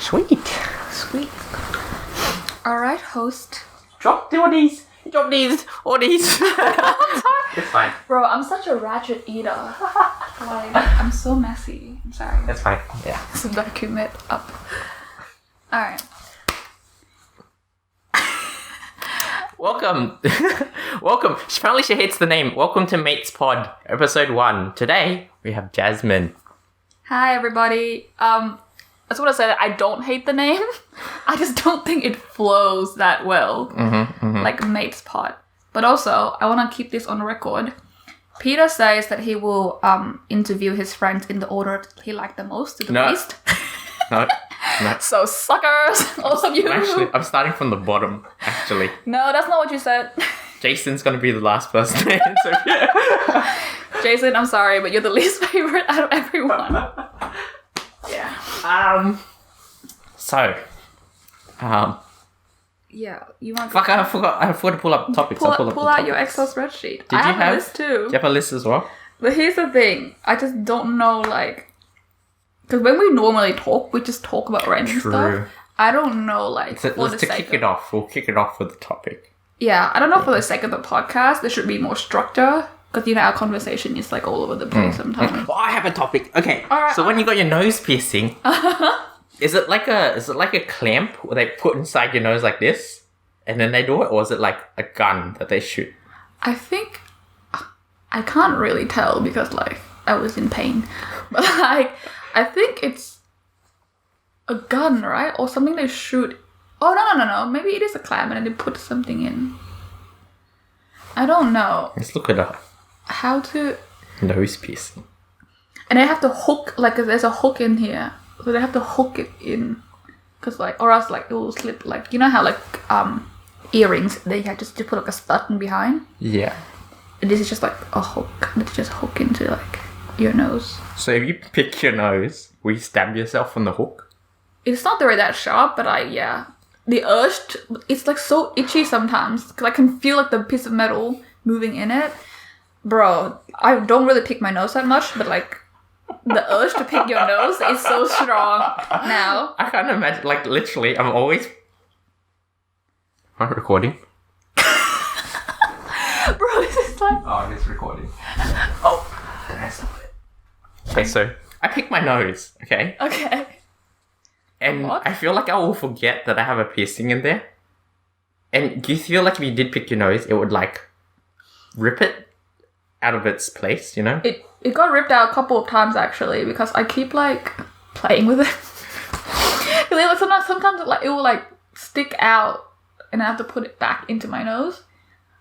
Sweet. Alright, host. Drop these. It's fine. Bro, I'm such a ratchet eater. I'm so messy. I'm sorry. That's fine. Yeah. So vacuum it up. Alright. Welcome. Welcome. Apparently she hates the name. Welcome to Mates Pod, episode 1. Today, we have Jasmine. Hi, everybody. I just want to say that I don't hate the name. I just don't think it flows that well. Like Mates Pod. But also, I want to keep this on record. Peter says that he will interview his friends in the order he liked the most to the least. No. So suckers, all of you. I'm starting from the bottom, actually. No, that's not what you said. Jason's going to be the last person to answer. Jason, I'm sorry, but you're the least favorite out of everyone. Yeah. Yeah, you want to... Fuck, I forgot to pull up topics. Pull out your Excel spreadsheet. I have a list too. Do you have a list as well? But here's the thing. I just don't know, like... Because when we normally talk, we just talk about random stuff. I don't know, like... Let's kick it off. We'll kick it off with the topic. Yeah, I don't know for the sake of the podcast, there should be more structure. Because, you know, our conversation is, like, all over the place sometimes. Well, I have a topic. Okay, right, so when you got your nose piercing... Is it like a clamp where they put inside your nose like this, and then they do it, or is it like a gun that they shoot? I think I can't really tell because like I was in pain, but like I think it's a gun, right, or something they shoot. Oh no! Maybe it is a clamp and then they put something in. I don't know. Let's look it up. How to nose piercing? And they have to hook like there's a hook in here. So they have to hook it in, cause like, or else like it will slip. Like you know how like earrings they have just to put like a button behind. Yeah. And this is just like a hook that you just hook into like your nose. So if you pick your nose, will you stab yourself on the hook? It's not very that sharp, but the urge. It's like so itchy sometimes because I can feel like the piece of metal moving in it. Bro, I don't really pick my nose that much, but like. The urge to pick your nose is so strong now. I can't imagine, like, literally, I'm always... Am I recording? Bro, this is like... Oh, it is recording. Oh, did I stop it? Okay, so, I pick my nose, okay? Okay. And I feel like I will forget that I have a piercing in there. And do you feel like if you did pick your nose, it would, like, rip it out of its place, you know? It got ripped out a couple of times actually because I keep like playing with it. Like, sometimes it will like stick out and I have to put it back into my nose,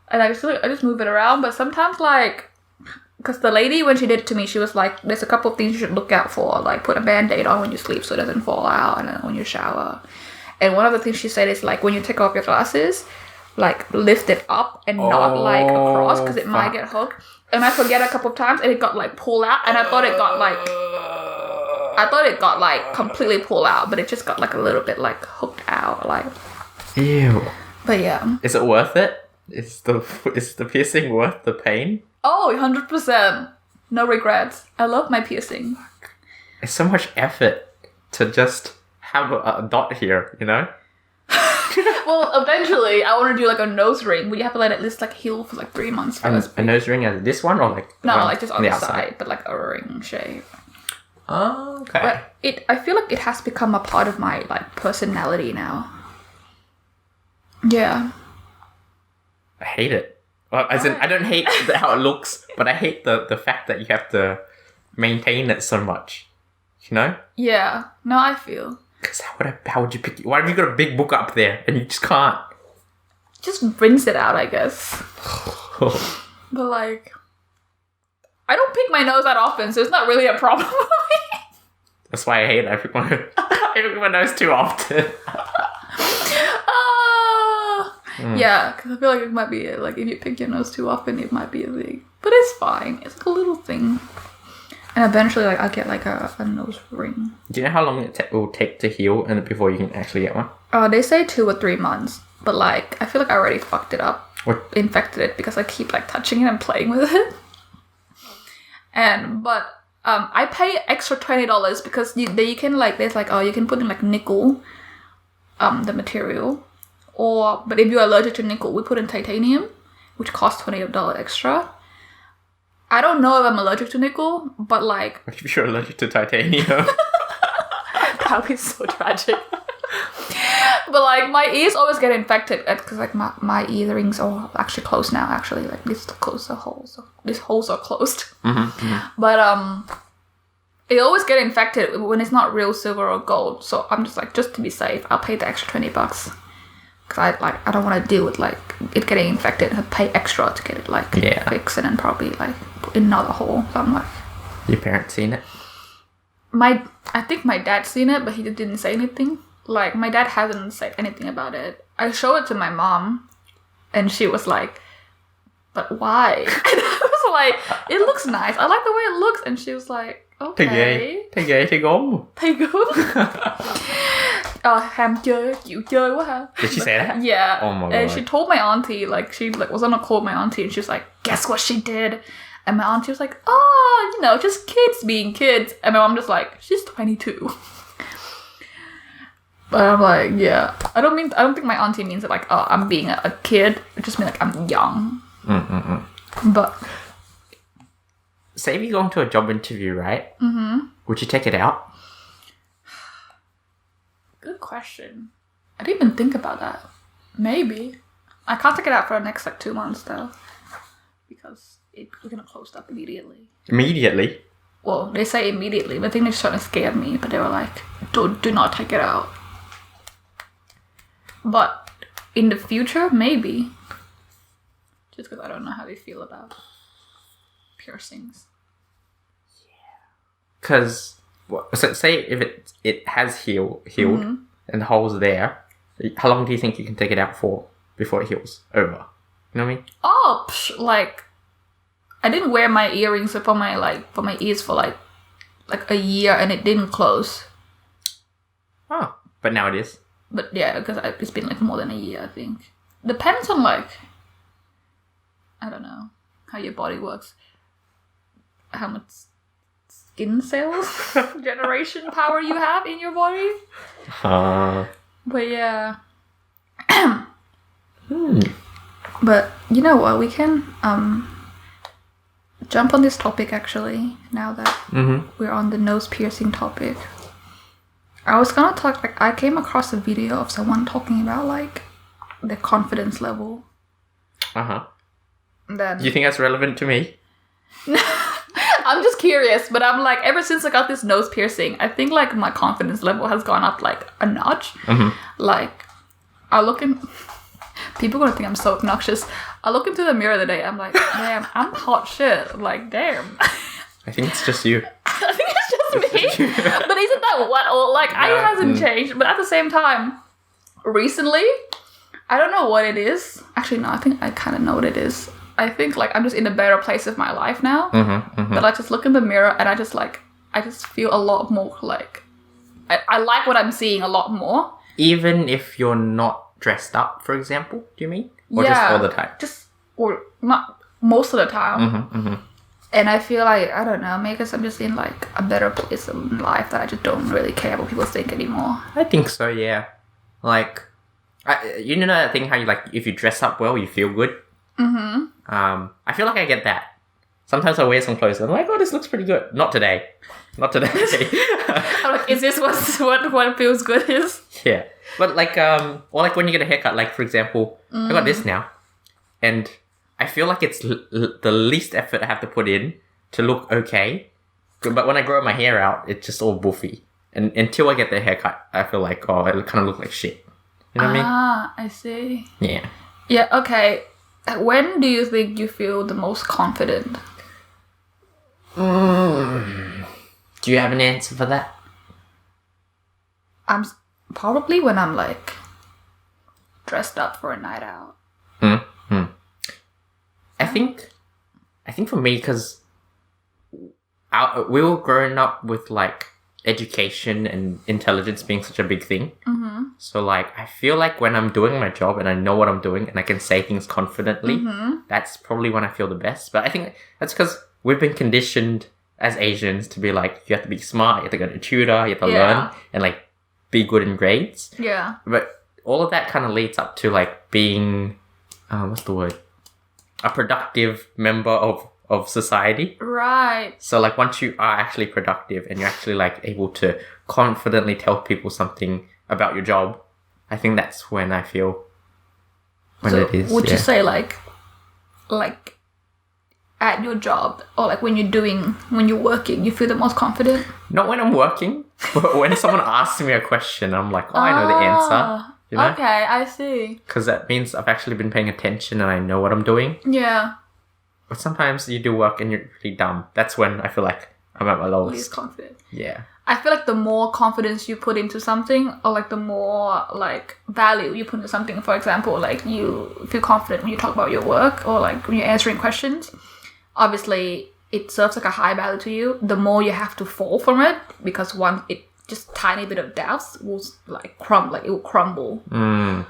and I just move it around. But sometimes like because the lady when she did it to me, she was like, "There's a couple of things you should look out for, like put a band-aid on when you sleep so it doesn't fall out, and then when you shower." And one of the things she said is like when you take off your glasses, like lift it up and not like across because it might get hooked. And I forget a couple of times and it got like pulled out, and I thought it got like completely pulled out, but it just got like a little bit like hooked out, like. Ew. But yeah. Is it worth it? Is the piercing worth the pain? Oh, 100%. No regrets. I love my piercing. It's so much effort to just have a dot here, you know? Well, eventually, I want to do like a nose ring, but you have to let it just like heal for like 3 months first. A nose ring as this one, or like no, like just on the outside, but like a ring shape. Oh, okay. But I feel like it has become a part of my like personality now. Yeah. I hate it. Well, as in, I don't hate how it looks, but I hate the fact that you have to maintain it so much. You know? Yeah. No, I feel. Because how would you pick it? Why have you got a big book up there and you just can't? Just rinse it out, I guess. But like, I don't pick my nose that often, so it's not really a problem for me. That's why I hate it. I pick my nose too often. Yeah, because I feel like it might be like if you pick your nose too often, it might be a thing. But it's fine. It's like a little thing. And eventually, like, I'll get, like, a nose ring. Do you know how long it will take to heal and before you can actually get one? They say 2 or 3 months. But, like, I feel like I already fucked it up. What? Infected it because I keep, like, touching it and playing with it. But I pay extra $20 because you can like there's like you can put in like nickel, the material, but if you're allergic to nickel, we put in titanium, which costs $20 extra. I don't know if I'm allergic to nickel, but like if you're allergic to titanium, that would be so tragic. But like my ears always get infected because like my earrings are actually closed now. Actually, like these closed the holes. These holes are closed. But it always get infected when it's not real silver or gold. So I'm just like, just to be safe, I'll pay the extra $20 because I don't want to deal with like it getting infected and pay extra to get it like fixed and then probably like put in another hole. So I'm like, your parents seen it? I think my dad seen it, but he didn't say anything. Like, my dad hasn't said anything about it. I showed it to my mom, and she was like, but why? And I was like, it looks nice. I like the way it looks. And she was like, okay. Thấy gốm. Thấy gốm. Ham chơi, chịu chơi quá ha. Did she say that? Yeah. Oh my God. And she told my auntie, like, she like was on a call with my auntie, and she was like, guess what she did? And my auntie was like, just kids being kids. And my mom just like, she's 22. But I'm like, yeah. I don't think my auntie means that like, I'm being a kid. It just means like I'm young. But say if you're going to a job interview, right? Would you take it out? Good question. I didn't even think about that. Maybe. I can't take it out for the next like 2 months though. Because we're gonna close up immediately. Immediately? Well, they say immediately, but I think they're trying to scare me. But they were like, do not take it out. But in the future, maybe. Just because I don't know how they feel about piercings. Because, so say if it has healed and the hole's there, how long do you think you can take it out for before it heals over? You know what I mean? Oh, like, I didn't wear my earrings for my ears for like a year, and it didn't close. Oh, but now it is. But yeah, because it's been like more than a year, I think. Depends on like, I don't know, how your body works. How much skin cells generation power you have in your body. But yeah. But you know what, we can jump on this topic actually, now that we're on the nose piercing topic. I was gonna talk, like, I came across a video of someone talking about like their confidence level. Then Do you think that's relevant to me? I'm just curious, but I'm like, ever since I got this nose piercing, I think like my confidence level has gone up like a notch. Like, I look in. People are gonna think I'm so obnoxious. I look into the mirror today. I'm like, damn, I'm hot shit. Like, damn. I think it's just you. I think it's just me. But isn't that what? Or like, I hasn't changed. But at the same time, recently, I don't know what it is. Actually, no, I think I kind of know what it is. I think like I'm just in a better place of my life now. But I just look in the mirror and I just feel a lot more like I like what I'm seeing a lot more. Even if you're not dressed up, for example, do you mean? Or just all the time? Or not most of the time. And I feel like, I don't know, maybe because I'm just in like a better place in life that I just don't really care what people think anymore. I think so, yeah. Like, you know that thing how you like, if you dress up well, you feel good? I feel like I get that. Sometimes I wear some clothes and I'm like, oh, this looks pretty good. Not today. I'm like, is this what feels good is? Yeah. But like, or like when you get a haircut, like for example, I got this now. And I feel like it's the least effort I have to put in to look okay. But when I grow my hair out, it's just all boofy. And until I get the haircut, I feel like, oh, it kind of look like shit. You know what I mean? I see. Yeah. Yeah, okay. When do you think you feel the most confident? Do you have an answer for that? I'm probably when I'm like dressed up for a night out. I think for me, because we were growing up with like education and intelligence being such a big thing. So like I feel like when I'm doing my job and I know what I'm doing and I can say things confidently, that's probably when I feel the best. But I think that's because we've been conditioned as Asians to be like, you have to be smart, you have to go to tutor, you have to learn, and like be good in grades. Yeah. But all of that kind of leads up to like being, what's the word? A productive member of society. Right. So like once you are actually productive and you're actually like able to confidently tell people something about your job, I think that's when I feel it is. Would you say like at your job or like when you're working, you feel the most confident? Not when I'm working, but when someone asks me a question, I'm like, oh, I know the answer. You know? Okay, I see. Because that means I've actually been paying attention and I know what I'm doing. Yeah. But sometimes you do work and you're really dumb. That's when I feel like I'm at my lowest. Least confident. Yeah. I feel like the more confidence you put into something, or like the more like value you put into something, for example, like you feel confident when you talk about your work or like when you're answering questions, obviously it serves like a high value to you. The more you have to fall from it, because just tiny bit of doubts will like it will crumble. You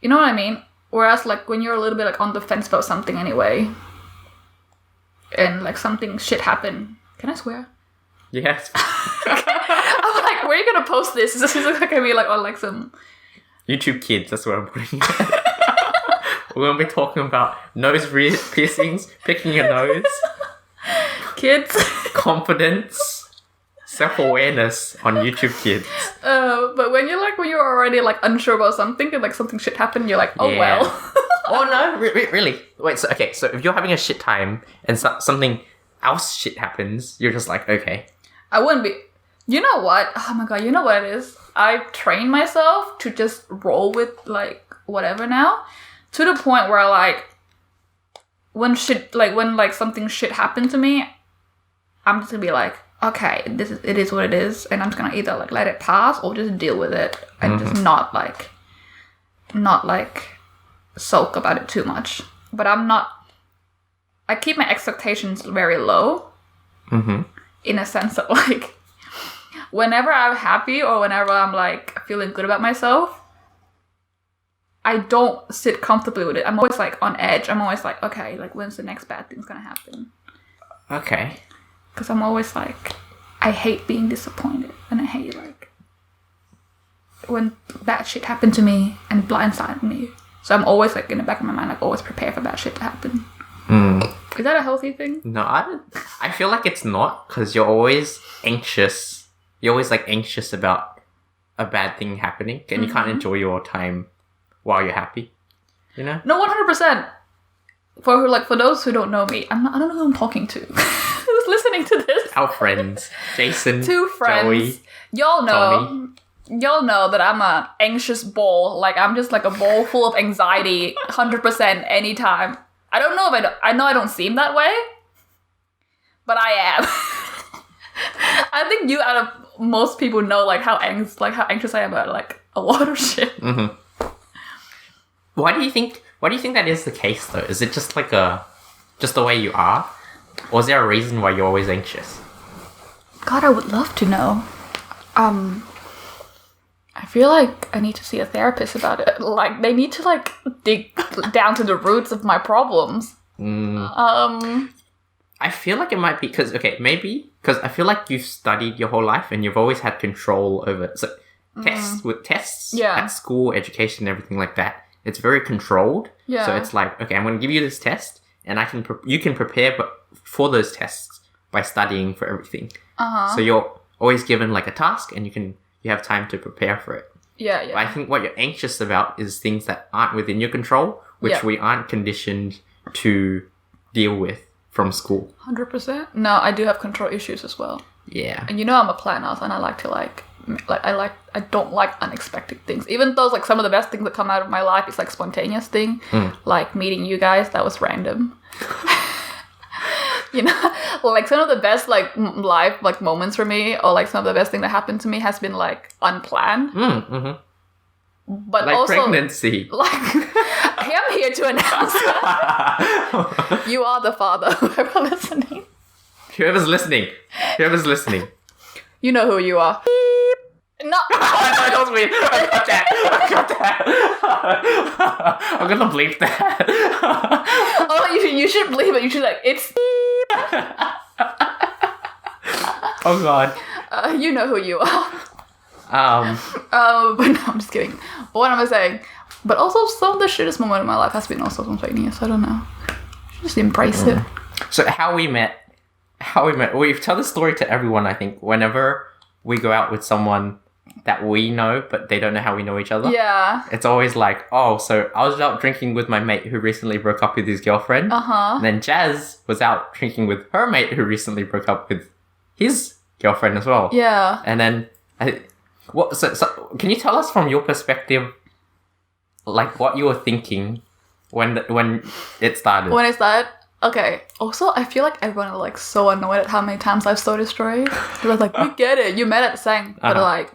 know what I mean? Whereas like when you're a little bit like on the fence about something anyway, and like something shit happen. Can I swear? Yes. I'm like, where are you gonna post this? Is this gonna be like on like some YouTube Kids? That's what I'm putting it. We're gonna be talking about nose piercings, picking your nose, kids, confidence, self-awareness on YouTube Kids. But when you're already like unsure about something and like something shit happened, you're like, oh well. Oh no, really? Wait, so if you're having a shit time and something else shit happens, you're just like, okay. I wouldn't be. You know what? Oh my god, you know what it is? I've trained myself to just roll with like whatever now, to the point where like when something shit happened to me, I'm just gonna be like, okay, it is what it is, and I'm just gonna either like let it pass or just deal with it and just not like sulk about it too much. But I keep my expectations very low. In a sense that like whenever I'm happy or whenever I'm like feeling good about myself, I don't sit comfortably with it. I'm always like on edge. I'm always like, okay, like when's the next bad thing's gonna happen? Okay. Because I'm always like, I hate being disappointed, and I hate like when bad shit happened to me and blindsided me. So I'm always like in the back of my mind, like always prepare for bad shit to happen. Is that a healthy thing? No, I feel like it's not, because you're always anxious. You're always like anxious about a bad thing happening, and you can't enjoy your time while you're happy. You know? No, 100%. For those who don't know me, I don't know who I'm talking to. Who's listening to this? Our friends, Jason, 2 friends. Joey, Y'all know. Tommy. Y'all know that I'm a anxious ball. Like I'm just like a ball full of anxiety, 100% anytime. I don't know if I know I don't seem that way, but I am. I think you out of most people know like how anxious I am about like a lot of shit. Why do you think that is the case though? Is it just like just the way you are? Or is there a reason why you're always anxious? God, I would love to know. I feel like I need to see a therapist about it. Like, they need to, like, dig down to the roots of my problems. I feel like it might be because I feel like you've studied your whole life and you've always had control over tests at school, education, everything like that. It's very controlled. Yeah. So it's like, okay, I'm going to give you this test, and you can prepare for those tests by studying for everything. So you're always given like a task, and you have time to prepare for it. Yeah. But I think what you're anxious about is things that aren't within your control, which we aren't conditioned to deal with from school. 100%. No, I do have control issues as well. Yeah. And I'm a planner, and I like to I don't like unexpected things. Even though like some of the best things that come out of my life is like spontaneous thing, like meeting you guys, that was random. Like some of the best like life like moments for me, or like some of the best thing that happened to me has been like unplanned. But like also pregnancy. Like I'm here to announce that you are the father. Whoever's listening. Whoever's listening. You know who you are. No. No, that was weird. I got that. I'm gonna bleep that. Oh, you should bleep it. You should like it's. Oh god. You know who you are. Um. But no, I'm just kidding. What am I saying? But also, some of the shittest moment in my life has been also spontaneous. I don't know. Just embrace it. So how we met? We tell the story to everyone. I think whenever we go out with someone that we know, but they don't know how we know each other. Yeah. It's always like, oh, so I was out drinking with my mate who recently broke up with his girlfriend. And then Jazz was out drinking with her mate who recently broke up with his girlfriend as well. Yeah. And then, so can you tell us from your perspective, like what you were thinking when it started? When it started? Okay. Also, I feel like everyone is like so annoyed at how many times I've told this story. They're like, we get it. You met at Sang. But like,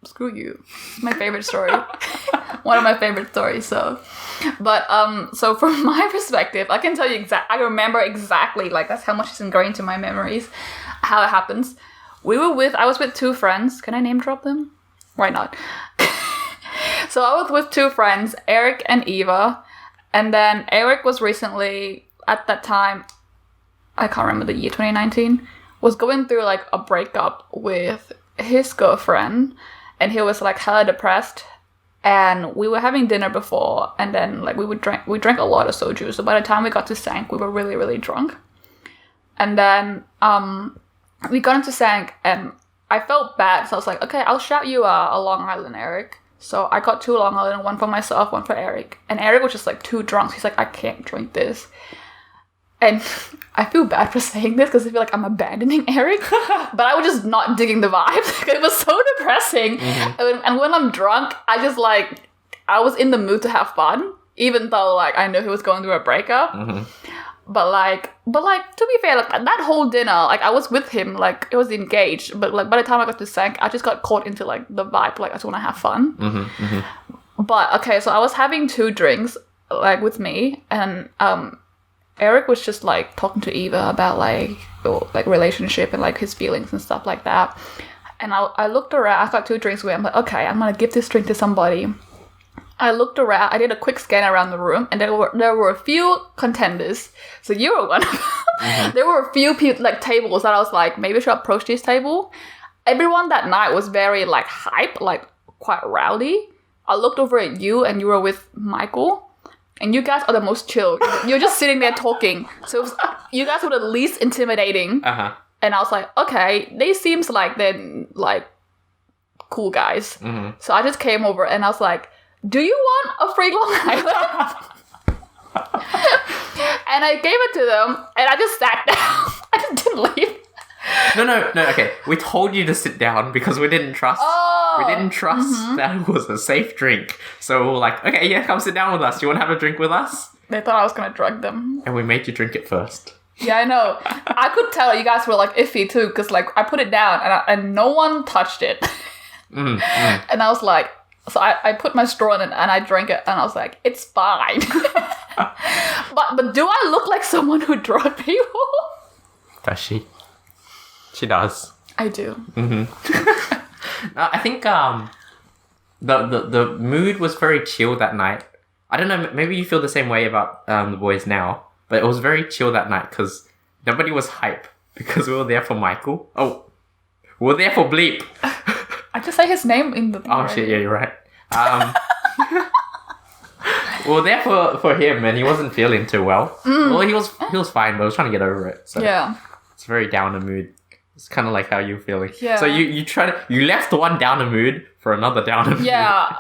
screw you. It's my favorite story. One of my favorite stories. So from my perspective, I can tell you I remember exactly, like that's how much it's ingrained into my memories, how it happens. I was with two friends. Can I name drop them? Why not? So I was with two friends, Eric and Eva. And then Eric was recently, at that time, I can't remember the year, 2019, was going through like a breakup with his girlfriend. And he was like hella depressed. And we were having dinner before. And then like we drank a lot of soju. So by the time we got to Sank, we were really, really drunk. And then we got into Sank and I felt bad. So I was like, okay, I'll shout you a Long Island, Eric. So I got two Long Island, one for myself, one for Eric. And Eric was just like too drunk. He's like, I can't drink this. And I feel bad for saying this because I feel like I'm abandoning Eric. But I was just not digging the vibes. It was so depressing. And when I'm drunk, I was in the mood to have fun. Even though like I knew he was going through a breakup. But like to be fair, like that whole dinner, like I was with him, like it was engaged. But like by the time I got to Sank, I just got caught into like the vibe, like I just want to have fun. But okay, so I was having two drinks like with me, and Eric was just like talking to Eva about like relationship and like his feelings and stuff like that. And I looked around. I got two drinks with him. I'm like, okay, I'm gonna give this drink to somebody. I looked around. I did a quick scan around the room, and there were a few contenders. So you were one of them. There were a few like tables that I was like, maybe I should approach this table. Everyone that night was very like hype, like quite rowdy. I looked over at you, and you were with Michael. And you guys are the most chill. You're just sitting there talking. So you guys were the least intimidating. And I was like, okay, they seems like they're like cool guys. So I just came over and I was like, do you want a free Long Island? And I gave it to them and I just sat down. I just didn't leave. No, okay. We told you to sit down because we didn't trust. We didn't trust that it was a safe drink. So we were like, okay, yeah, come sit down with us. You want to have a drink with us? They thought I was going to drug them. And we made you drink it first. Yeah, I know. I could tell you guys were like iffy too because like I put it down and no one touched it. And I was like, so I put my straw in it and I drank it and I was like, it's fine. but do I look like someone who drug people? Does she? She does. I do. I think the mood was very chill that night. I don't know, maybe you feel the same way about the boys now, but it was very chill that night because nobody was hype because we were there for Michael. Oh, we were there for Bleep. I just say his name in the... Oh shit, yeah, you're right. We were there for him and he wasn't feeling too well. Well, he was fine, but I was trying to get over it. So yeah. It's very downer mood. It's kind of like how you're feeling. Yeah. So you left one downer mood for another downer mood. Yeah.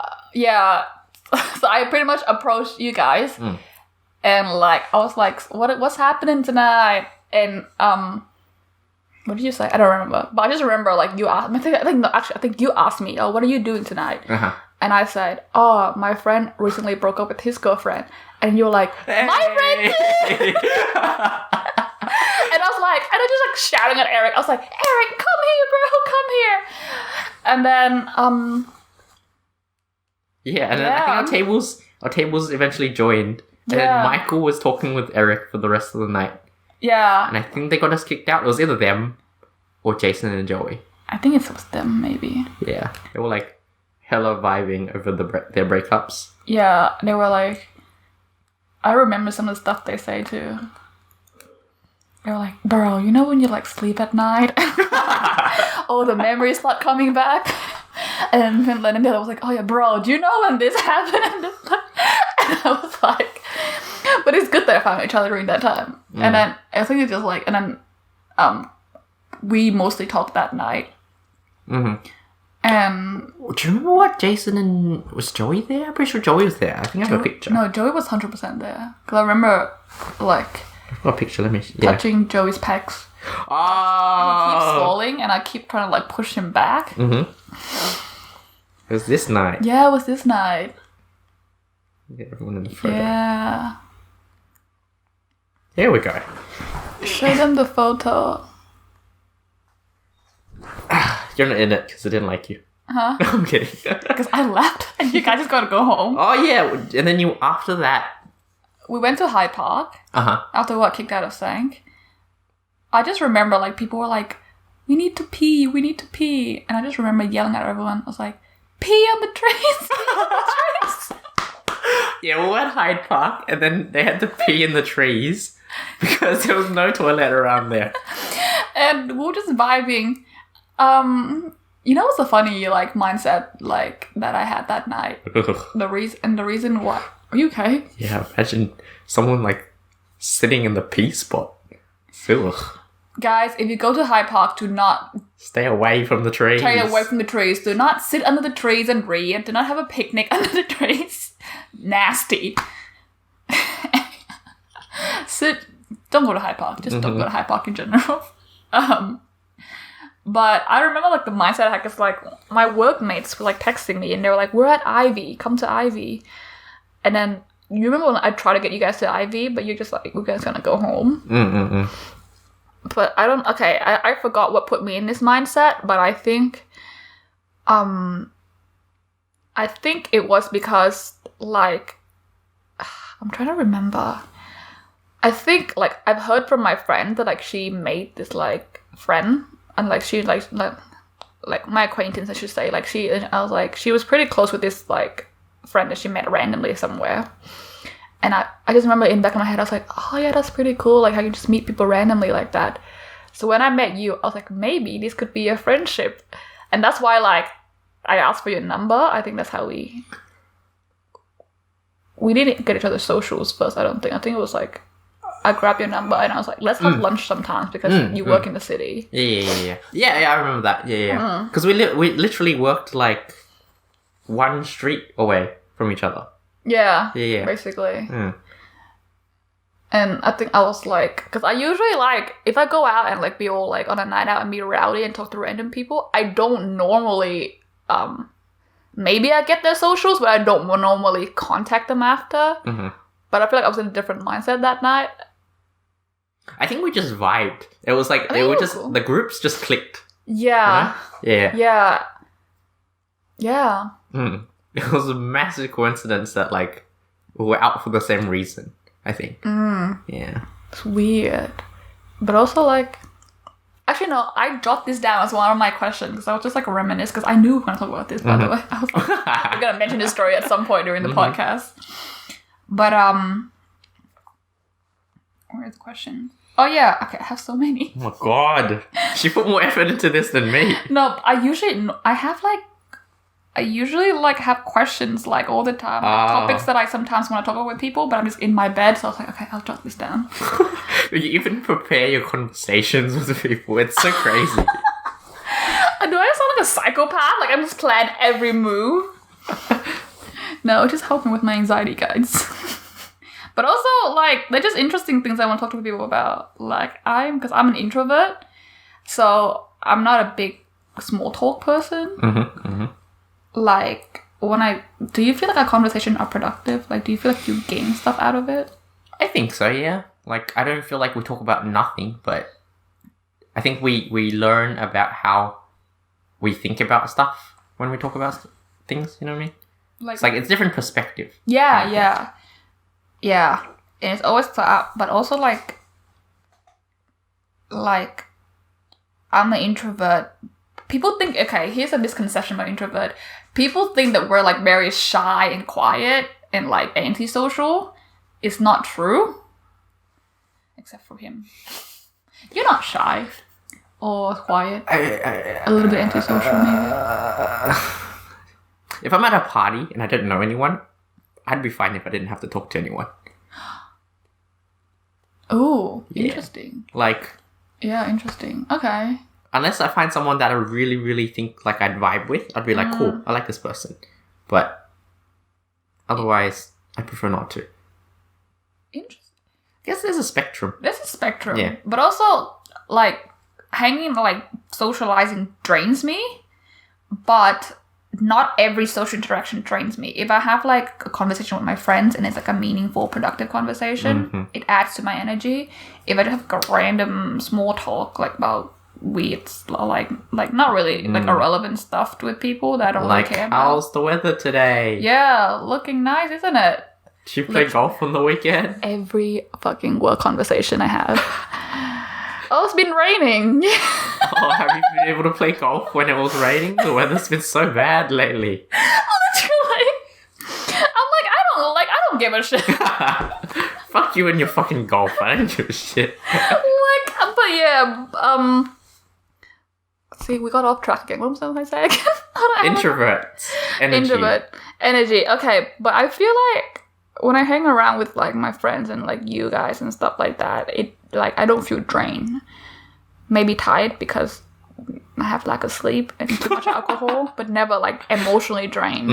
So I pretty much approached you guys, and like I was like, "What's happening tonight?" And what did you say? I don't remember, but I just remember like you asked. I think you asked me, "Oh, what are you doing tonight?" And I said, "Oh, my friend recently broke up with his girlfriend," and you were like, "My friend too." And I was like, and I just like shouting at Eric. I was like, Eric, come here, bro, come here. And then, yeah, and then I think our tables eventually joined. And then Michael was talking with Eric for the rest of the night. Yeah. And I think they got us kicked out. It was either them or Jason and Joey. I think it was them, maybe. Yeah. They were like hella vibing over their breakups. Yeah, they were like, I remember some of the stuff they say too. they were like, bro, you know when you like sleep at night? All the memories start coming back. And then the other was like, oh yeah, bro, do you know when this happened? And I was like, but it's good that I found each other during that time. And then I think it's just like, and then we mostly talked that night. Mm-hmm. And do you remember what Jason and was Joey there? I'm pretty sure Joey was there. I think I have a picture. No, Joey was 100% there. Because I remember, like, I've got a picture. Let me touching Joey's pecs. Oh, He keeps falling, and I keep trying to like push him back. Mm-hmm. It was this night. Yeah, it was this night. Get everyone in the photo. Yeah. Here we go. Show them the photo. You're not in it because I didn't like you. Huh? I'm kidding. Because I left, and you guys just gotta go home. Oh yeah, and then you after that. We went to Hyde Park. After we got kicked out of Sank. I just remember like people were like, we need to pee, and I just remember yelling at everyone. I was like, pee on the trees, pee on the trees. Yeah, we were at Hyde Park, and then they had to pee in the trees because there was no toilet around there. And we were just vibing. You know what's the funny like mindset like that I had that night? The reason why. Are you okay? Yeah, imagine someone like sitting in the pee spot. Ugh. Guys, if you go to Hyde Park, do not stay away from the trees. Stay away from the trees. Do not sit under the trees and read. Do not have a picnic under the trees. Nasty. Don't go to Hyde Park. Just don't go to Hyde Park in general. But I remember like the mindset I had because like my workmates were like texting me and they were like, we're at Ivy. Come to Ivy. And then you remember when I tried to get you guys to Ivy, but you're just like, we're guys gonna go home. But I forgot what put me in this mindset, but I think it was because like I'm trying to remember. I think like I've heard from my friend that like she made this like friend and like she like my acquaintance I should say like I was like she was pretty close with this like friend that she met randomly somewhere. And I just remember in the back of my head, I was like, oh yeah, that's pretty cool. Like, I can just meet people randomly like that. So when I met you, I was like, maybe this could be a friendship. And that's why, like, I asked for your number. I think that's how we didn't get each other's socials first, I don't think. I think it was like, I grabbed your number and I was like, let's have lunch sometimes because you work in the city. Yeah, I remember that. Yeah. Because we literally worked like one street away from each other. Yeah, basically. And I think I was like, because I usually like, if I go out and like be all like on a night out and be rowdy and talk to random people, I don't normally, maybe I get their socials, but I don't normally contact them after. But I feel like I was in a different mindset that night. I think we just vibed. It was like, they were just, cool. The groups just clicked. Yeah. You know? Yeah. It was a massive coincidence that like we were out for the same reason, I think. Yeah. It's weird. But also like, actually no, I jotted this down as one of my questions because I was just like reminisce because I knew we were going to talk about this, by the way. I was like, we're going to mention this story at some point during the podcast. But, where's the question? Oh yeah, okay, I have so many. Oh my god. She put more effort into this than me. No, I usually like have questions like all the time, like topics that I sometimes want to talk about with people, but I'm just in my bed, so I was like, okay, I'll jot this down. You even prepare your conversations with people. It's so crazy. Do I sound like a psychopath? Like I'm just planning every move. No, just help me with my anxiety, guys. But also, like, they're just interesting things I want to talk to people about. Like, because I'm an introvert, so I'm not a big small talk person. Like, do you feel like our conversations are productive? Like, do you feel like you gain stuff out of it? I think so, yeah. Like, I don't feel like we talk about nothing, but I think we learn about how we think about stuff when we talk about things, you know what I mean? Like, it's different perspective. Yeah. And it's always but also like I'm an introvert. People think, okay, here's a misconception about introvert. People think that we're like very shy and quiet and like antisocial. It's not true. Except for him. You're not shy or quiet. A little bit antisocial, maybe. If I'm at a party and I don't know anyone, I'd be fine if I didn't have to talk to anyone. Oh, Yeah. interesting. Like, Yeah, interesting. Okay. unless I find someone that I really, really think like I'd vibe with, I'd be like, cool, I like this person. But otherwise, I prefer not to. Interesting. I guess there's a spectrum. There's a spectrum. Yeah. But also, like, socializing drains me. But not every social interaction drains me. If I have, like, a conversation with my friends and it's, like, a meaningful, productive conversation, it adds to my energy. If I just have, like, a random small talk, like, about weird, like not really, like, irrelevant stuff with people that I don't really care about. How's the weather today? Yeah, looking nice, isn't it? Did you play golf on the weekend? Every fucking work conversation I have. Oh, it's been raining. Oh, have you been able to play golf when it was raining? The weather's been so bad lately. Literally. I don't give a shit. Fuck you and your fucking golf. I don't give a shit. But yeah, see, we got off track again. What was I saying? Introverts. Energy. Introvert. Energy. Okay, but I feel like when I hang around with, like, my friends and, like, you guys and stuff like that, it, like, I don't feel drained. Maybe tired because I have lack of sleep and too much alcohol, but never, like, emotionally drained.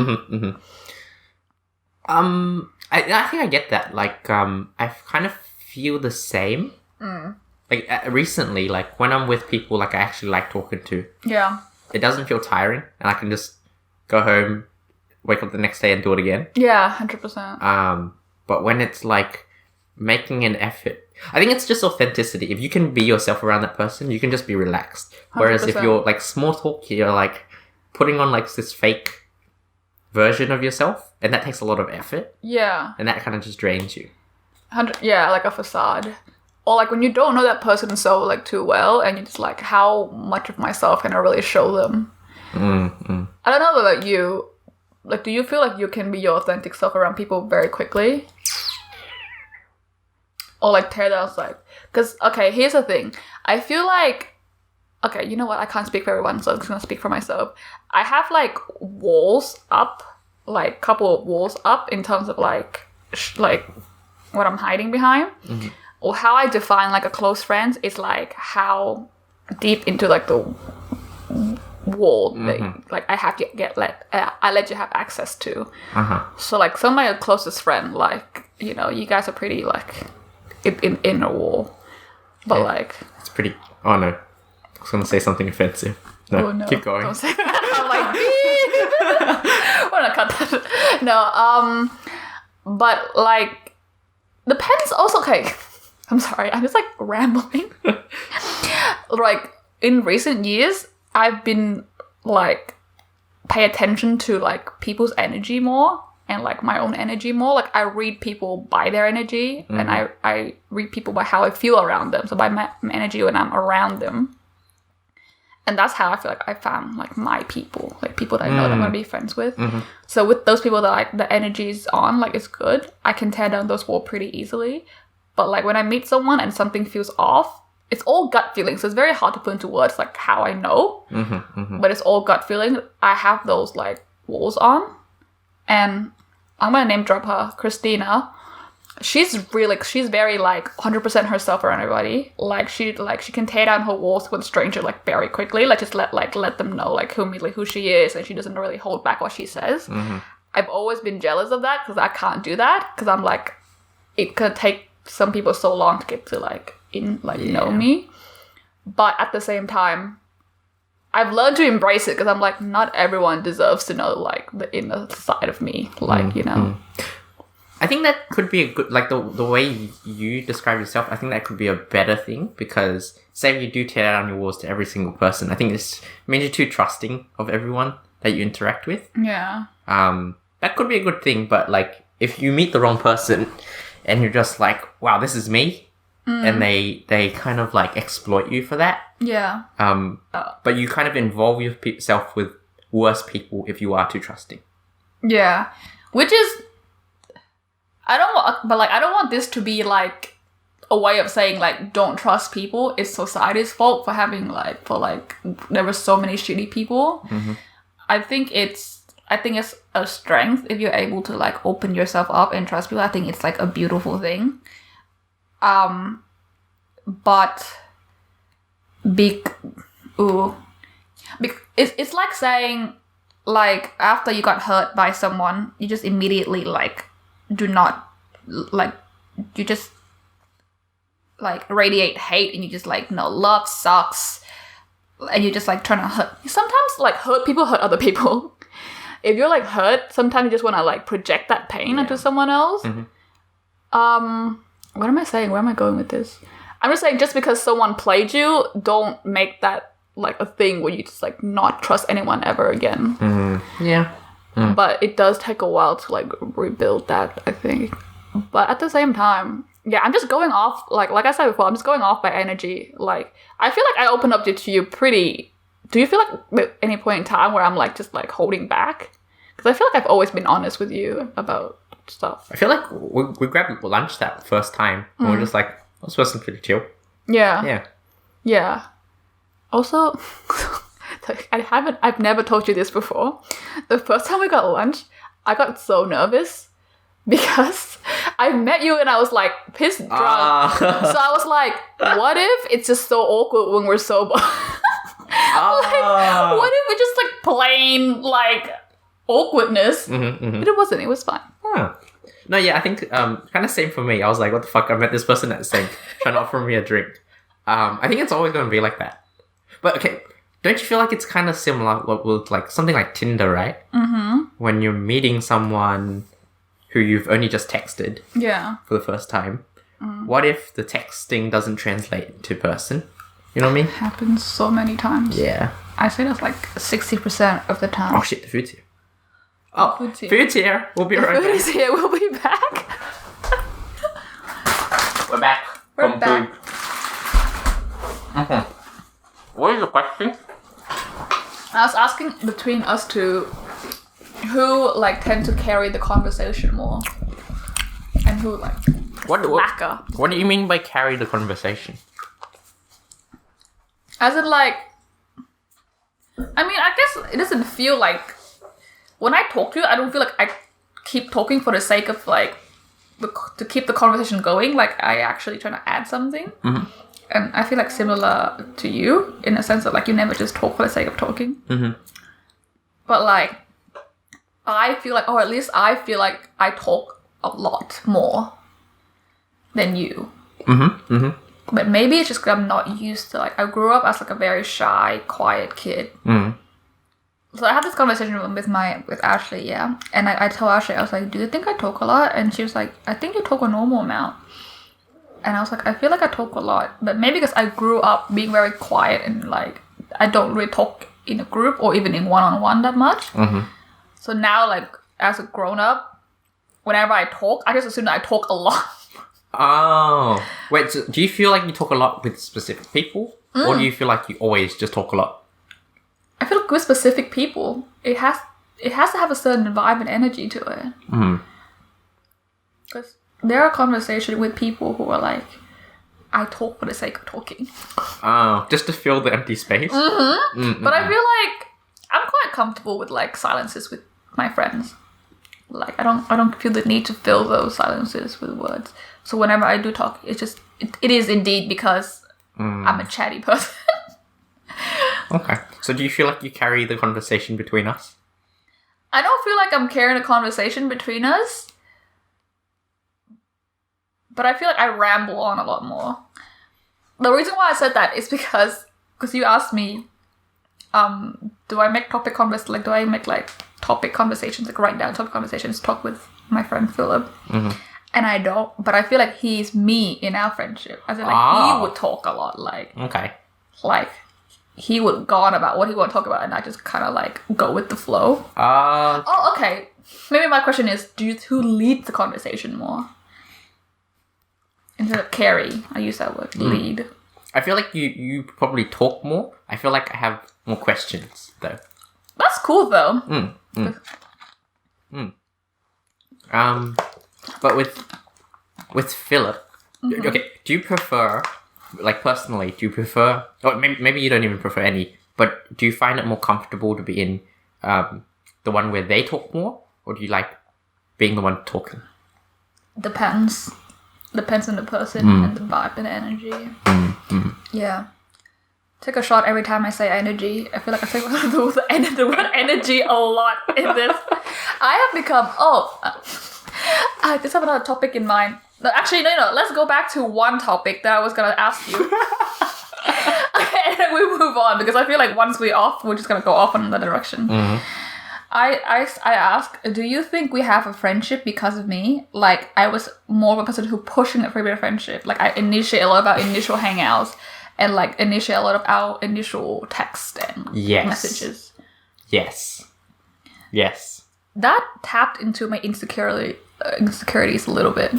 I think I get that. Like, I kind of feel the same. Like, recently, like, when I'm with people, like, I actually like talking to, Yeah. it doesn't feel tiring, and I can just go home, wake up the next day and do it again. Yeah, 100%. But when it's, like, making an effort, I think it's just authenticity. If you can be yourself around that person, you can just be relaxed. Whereas if 100%. you're, like, small talk, you're, like, putting on, like, this fake version of yourself, and that takes a lot of effort, Yeah. and that kind of just drains you. 100, yeah, like a facade. Or, like, when you don't know that person so, like, too well, and you're just like, how much of myself can I really show them? I don't know about you. Like, do you feel like you can be your authentic self around people very quickly? Or, like, tear down, like... Because, okay, here's the thing. I feel like... Okay, you know what? I can't speak for everyone, so I'm just going to speak for myself. I have, like, walls up. Like, couple of walls up in terms of, like, what I'm hiding behind. Or how I define, like, a close friend is, like, how deep into, like, the wall that, like, I have to I let you have access to. So, like, some of my closest friend, like, you know, you guys are pretty, like, in a wall. But, like... It's pretty... Oh, no. I was going to say something offensive. No, Oh, no. keep going. Don't say that. I'm like, beep. We're not cut that. No, but, like, depends also... Okay, I'm sorry. I'm just, like, rambling. Like, in recent years, I've been, like, pay attention to, like, people's energy more and, like, my own energy more. Like, I read people by their energy and I read people by how I feel around them. So by my energy when I'm around them. And that's how I feel like I found, like, my people. Like, people that I know that I'm going to be friends with. So with those people that, like, the energy is on, like, it's good. I can tear down those walls pretty easily. But, like, when I meet someone and something feels off, it's all gut feeling. So it's very hard to put into words, like, how I know. But it's all gut feeling. I have those, like, walls on. And I'm going to name drop her, Christina. She's very, like, 100% herself around everybody. Like, she can tear down her walls with a stranger, like, very quickly. Like, just let them know, like, who she is. And she doesn't really hold back what she says. I've always been jealous of that because I can't do that. Because I'm, like, it could take some people so long to get to, like, know me. But at the same time, I've learned to embrace it because I'm like, not everyone deserves to know, like, the inner side of me. Like, you know. I think that could be a good, like, the way you describe yourself, I think that could be a better thing because say you do tear down your walls to every single person, I think it means you're too trusting of everyone that you interact with. Yeah. That could be a good thing, but, like, if you meet the wrong person and you're just like, wow, this is me, and they kind of, like, exploit you for that. Yeah. But you kind of involve yourself with worse people if you are too trusting. Yeah. Which is... I don't want this to be, like, a way of saying like don't trust people. It's society's fault for having there were so many shitty people. I think it's a strength if you're able to like open yourself up and trust people. I think it's like a beautiful thing. But it's like saying like after you got hurt by someone, you just immediately like do not like you just like radiate hate and you just like no, love sucks, and you just like trying to hurt. Sometimes like hurt people hurt other people. If you're like hurt, sometimes you just want to like project that pain onto someone else. What am I saying? Where am I going with this? I'm just saying just because someone played you, don't make that like a thing where you just like not trust anyone ever again. But it does take a while to like rebuild that, I think. But at the same time, yeah, I'm just going off like I said before, I'm just going off by energy. Like I feel like I opened up to you pretty. Do you feel like at any point in time where I'm like just like holding back? Because I feel like I've always been honest with you about stuff. I feel like we grabbed lunch that first time and we're just like, oh, this person's pretty chill. Yeah. Also, I've never told you this before. The first time we got lunch, I got so nervous because I met you and I was like pissed drunk. So I was like, what if it's just so awkward when we're sober? Like, what if it's just like plain like awkwardness? But it wasn't. It was fine. No, yeah, I think kind of same for me. I was like, what the fuck? I met this person at the sink trying to offer me a drink. I think it's always going to be like that. But okay, don't you feel like it's kind of similar with like something like Tinder, right? When you're meeting someone who you've only just texted for the first time. What if the texting doesn't translate to person? You know what I mean? Happens so many times. Yeah. I say that's like 60% of the time. Oh shit, the food's here. Oh, food's here. We'll be right back. Food is here. We'll be back. We're back. We're back. Okay. What is the question? I was asking between us two, who like tend to carry the conversation more, and who like lacquer. What do you mean by carry the conversation? As in like, I mean, I guess it doesn't feel like when I talk to you, I don't feel like I keep talking for the sake of like to keep the conversation going. Like I actually trying to add something. And I feel like similar to you in a sense that like you never just talk for the sake of talking. But like I feel like, or at least I feel like I talk a lot more than you. But maybe it's just because I'm not used to like, I grew up as like a very shy, quiet kid. So I had this conversation with Ashley, and I told Ashley, I was like, do you think I talk a lot? And she was like, I think you talk a normal amount. And I was like, I feel like I talk a lot, but maybe because I grew up being very quiet and like I don't really talk in a group or even in one-on-one that much. So now, like as a grown-up, whenever I talk, I just assume that I talk a lot. Oh, wait. So do you feel like you talk a lot with specific people, or do you feel like you always just talk a lot? I feel like with specific people, it has to have a certain vibe and energy to it. Because there are conversations with people who are like, I talk for the sake of talking. Oh, just to fill the empty space? But I feel like I'm quite comfortable with like silences with my friends. Like I don't feel the need to fill those silences with words. So whenever I do talk, it is indeed because I'm a chatty person. Okay. So do you feel like you carry the conversation between us? I don't feel like I'm carrying a conversation between us. But I feel like I ramble on a lot more. The reason why I said that is because you asked me, do I make topic conversations, like do I make like topic conversations, like write down topic conversations, talk with my friend Philip. And I don't, but I feel like he's me in our friendship. As in like he would talk a lot, like like he would go on about what he would talk about, and I just kind of like go with the flow. Oh, okay. Maybe my question is, who leads the conversation more? Instead of carry, I use that word, lead. I feel like you probably talk more. I feel like I have more questions, though. That's cool, though. But with Philip, Okay, do you prefer, like personally, or maybe you don't even prefer any, but do you find it more comfortable to be in the one where they talk more, or do you like being the one talking? Depends on the person and the vibe and the energy. Yeah. Take a shot every time I say energy. I feel like I say the word energy a lot in this. I have become I just have another topic in mind. No, actually, no. Let's go back to one topic that I was gonna ask you. And then we move on because I feel like once we're just gonna go off in another direction. I ask, do you think we have a friendship because of me? Like, I was more of a person who pushing it for a friendship. Like, I initiate a lot of our initial hangouts and like initiate a lot of our initial text and messages. Yes. That tapped into my insecurities a little bit.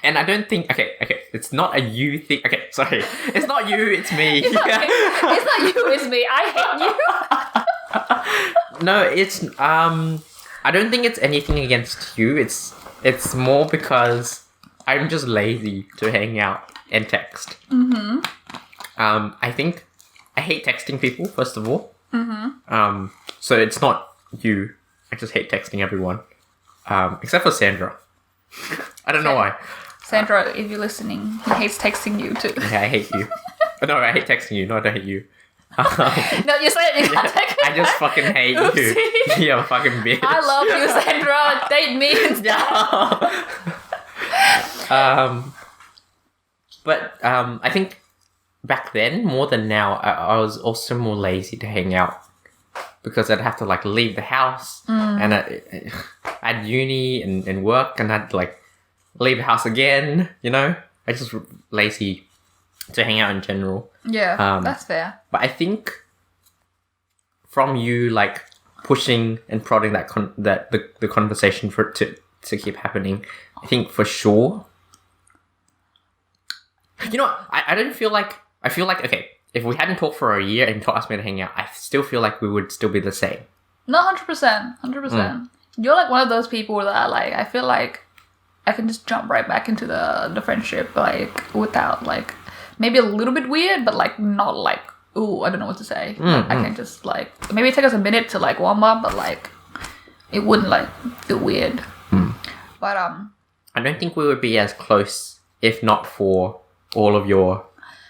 And I don't think... Okay. It's not a you thing. Okay, sorry. It's not you, it's me. It's not you, it's me. I hate you. No, it's... I don't think it's anything against you. It's more because I'm just lazy to hang out and text. I think... I hate texting people, first of all. So it's not you. I just hate texting everyone. Except for Sandra. I don't know why. Sandra, if you're listening, he hates texting you too. Yeah, I hate you. No, I hate texting you. No, I don't hate you. No, you said it. You can't text me. I just fucking hate you. You're a fucking bitch. I love you, Sandra. Date me instead. But I think back then, more than now, I was also more lazy to hang out. Because I'd have to like leave the house and I had uni and work and I'd like leave the house again, you know? I just lazy to hang out in general. Yeah, that's fair. But I think from you like pushing and prodding the conversation for it to keep happening, I think for sure. You know what? I feel like okay, if we hadn't talked for a year and asked me to hang out, I still feel like we would still be the same. No, 100%. 100%. You're like one of those people that like, I feel like I can just jump right back into the friendship, like, without, like, maybe a little bit weird, but, like, not, like, ooh, I don't know what to say. I can just, like, maybe take us a minute to, like, warm up, but, like, it wouldn't, like, feel weird. But, I don't think we would be as close if not for all of your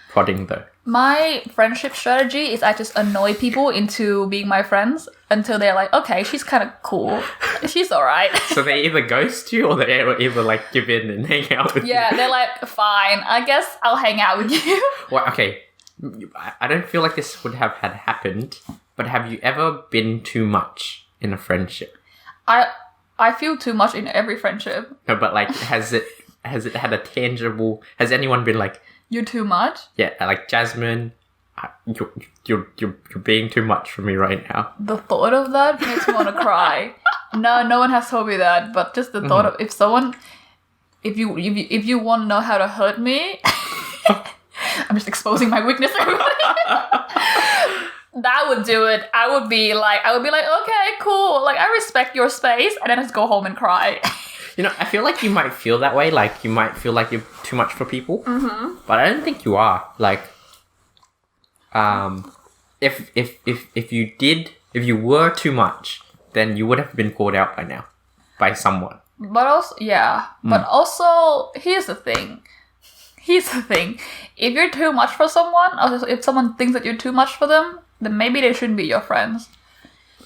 prodding, though. My friendship strategy is I just annoy people into being my friends until they're like, okay, she's kind of cool. She's alright. So they either ghost you or they either like give in and hang out with you. Yeah, they're like, fine, I guess I'll hang out with you. Well, okay. I don't feel like this would have had happened, but have you ever been too much in a friendship? I feel too much in every friendship. No, but like, has it had a tangible... Has anyone been like... You're too much? Yeah, like Jasmine, you're being too much for me right now. The thought of that makes me want to cry. No one has told me that, but just the thought of if you want to know how to hurt me, I'm just exposing my weakness. That would do it. I would be like, okay, cool. Like, I respect your space, and then I just go home and cry. You know, I feel like you might feel that way. Like, you might feel like you're too much for people. But I don't think you are. Like, if you were too much, then you would have been called out by now. By someone. But also, yeah. But also, here's the thing. If you're too much for someone, or if someone thinks that you're too much for them, then maybe they shouldn't be your friends.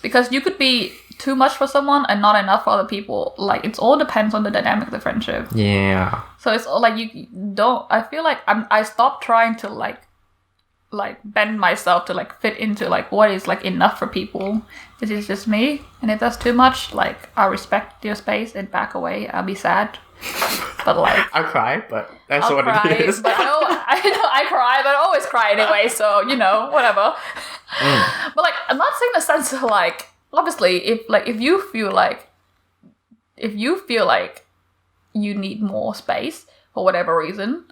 Because you could be too much for someone and not enough for other people. Like, it all depends on the dynamic of the friendship. Yeah. So it's all like, you don't... I feel like I stopped trying to, like bend myself to, like, fit into, like, what is, like, enough for people. This is just me. And if that's too much, like, I'll respect your space and back away. I'll be sad. But, like... I'll cry, but that's what it is. But I cry, but I always cry anyway, so, you know, whatever. But, like, I'm not saying in the sense of, like... Obviously, if you feel like you need more space for whatever reason,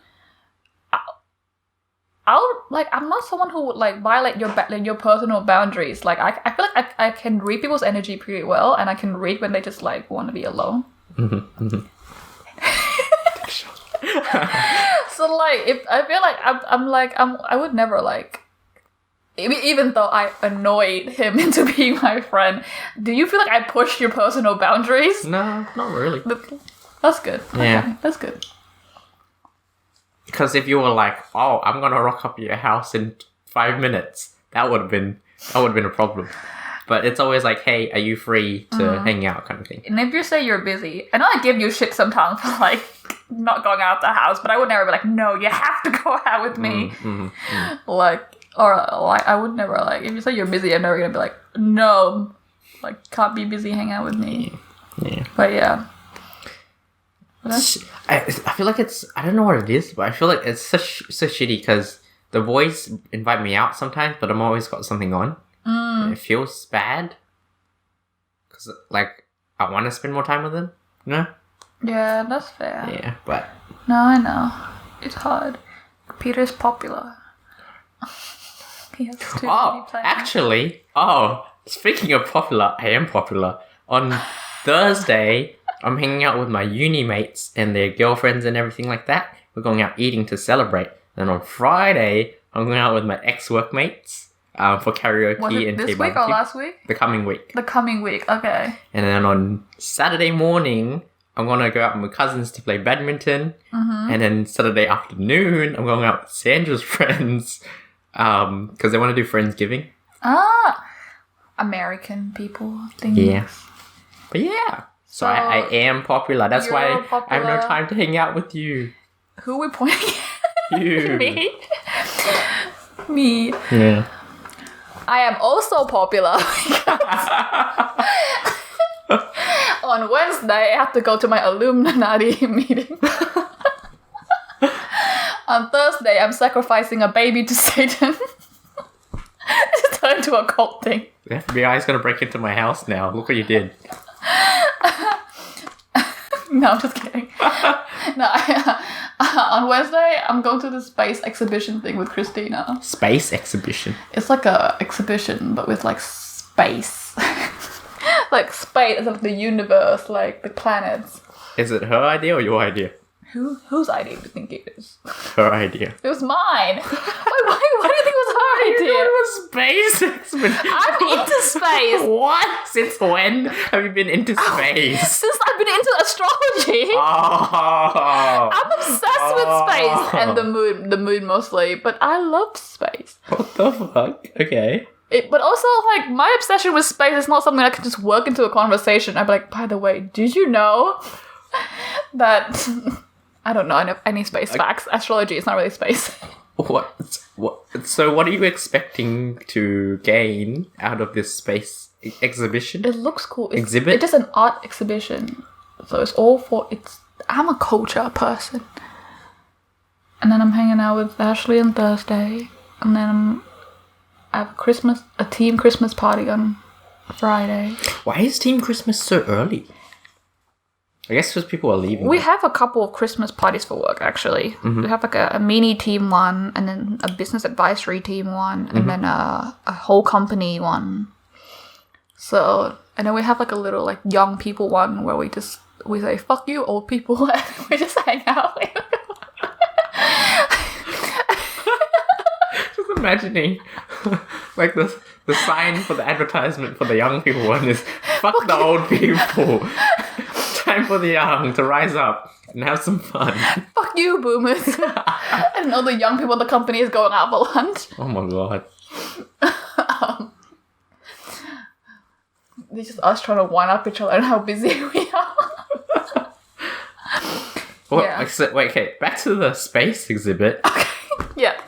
I'm not someone who would like violate your personal boundaries. Like I feel like I can read people's energy pretty well, and I can read when they just like want to be alone. So like, if I feel like I would never like, even though I annoyed him into being my friend. Do you feel like I pushed your personal boundaries? No, not really. That's good. Yeah. Okay, that's good. Because if you were like, oh, I'm gonna rock up at your house in 5 minutes, that would have been a problem. But it's always like, hey, are you free to hang out, kind of thing. And if you say you're busy, I know I give you shit sometimes for like not going out the house, but I would never be like, no, you have to go out with me. Like, or like, I would never like, if you say you're busy, I'm never gonna be like, no, like, can't be busy, hang out with me. Yeah. But yeah. I feel like I don't know what it is, but I feel like it's so shitty because the boys invite me out sometimes, but I'm always got something on. It feels bad because like I want to spend more time with them, you know? Yeah, that's fair. Yeah, but no, I know it's hard. Peter's popular. He has too many plans. Actually, speaking of popular, I am popular. On Thursday, I'm hanging out with my uni mates and their girlfriends and everything like that. We're going out eating to celebrate. And on Friday, I'm going out with my ex-workmates for karaoke Was it and this tea week or barbecue. last week? The coming week. The coming week, okay. And then on Saturday morning, I'm going to go out with my cousins to play badminton. And then Saturday afternoon, I'm going out with Sandra's friends because they want to do Friendsgiving. American people things. Yeah. But yeah. So I am popular. That's why popular. I have no time to hang out with you. Who are we pointing at? You. Me? Me. Yeah. I am also popular. On Wednesday, I have to go to my Illuminati meeting. On Thursday, I'm sacrificing a baby to Satan. It's turned into a cult thing. The FBI is going to break into my house now. Look what you did. No, I'm just kidding. No, on Wednesday, I'm going to the space exhibition thing with Christina. Space exhibition? It's like a exhibition, but with like space. Like space, it's like the universe, like the planets. Is it her idea or your idea? Whose idea do you think it is? Her idea. It was mine. Why do you think it was her idea? It was space exhibition. I'm into space. What? Since when have you been into space? Since I've been into astrology. Oh. I'm obsessed with space and the moon mostly, but I love space. What the fuck? Okay. But also, like, my obsession with space is not something I can just work into a conversation. I'd be like, by the way, did you know that... I don't know any space facts. Astrology is not really space. What? So what are you expecting to gain out of this space exhibition? It looks cool. Exhibit? It's just an art exhibition. So it's all for... I'm a culture person. And then I'm hanging out with Ashley on Thursday. And then I have a team Christmas party on Friday. Why is Team Christmas so early? I guess because people are leaving. We have a couple of Christmas parties for work, actually. We have like a mini team one, and then a business advisory team one, and then a whole company one. So, and then we have like a little like young people one where we say, fuck you, old people, and we just hang out. Just imagining like the sign for the advertisement for the young people one is fuck the old people. Time for the young to rise up and have some fun. Fuck you, boomers. And all the young people in the company is going out for lunch. Oh my god. It's just us trying to one up each other and how busy we are. Wait, okay, back to the space exhibit. Okay. Yeah.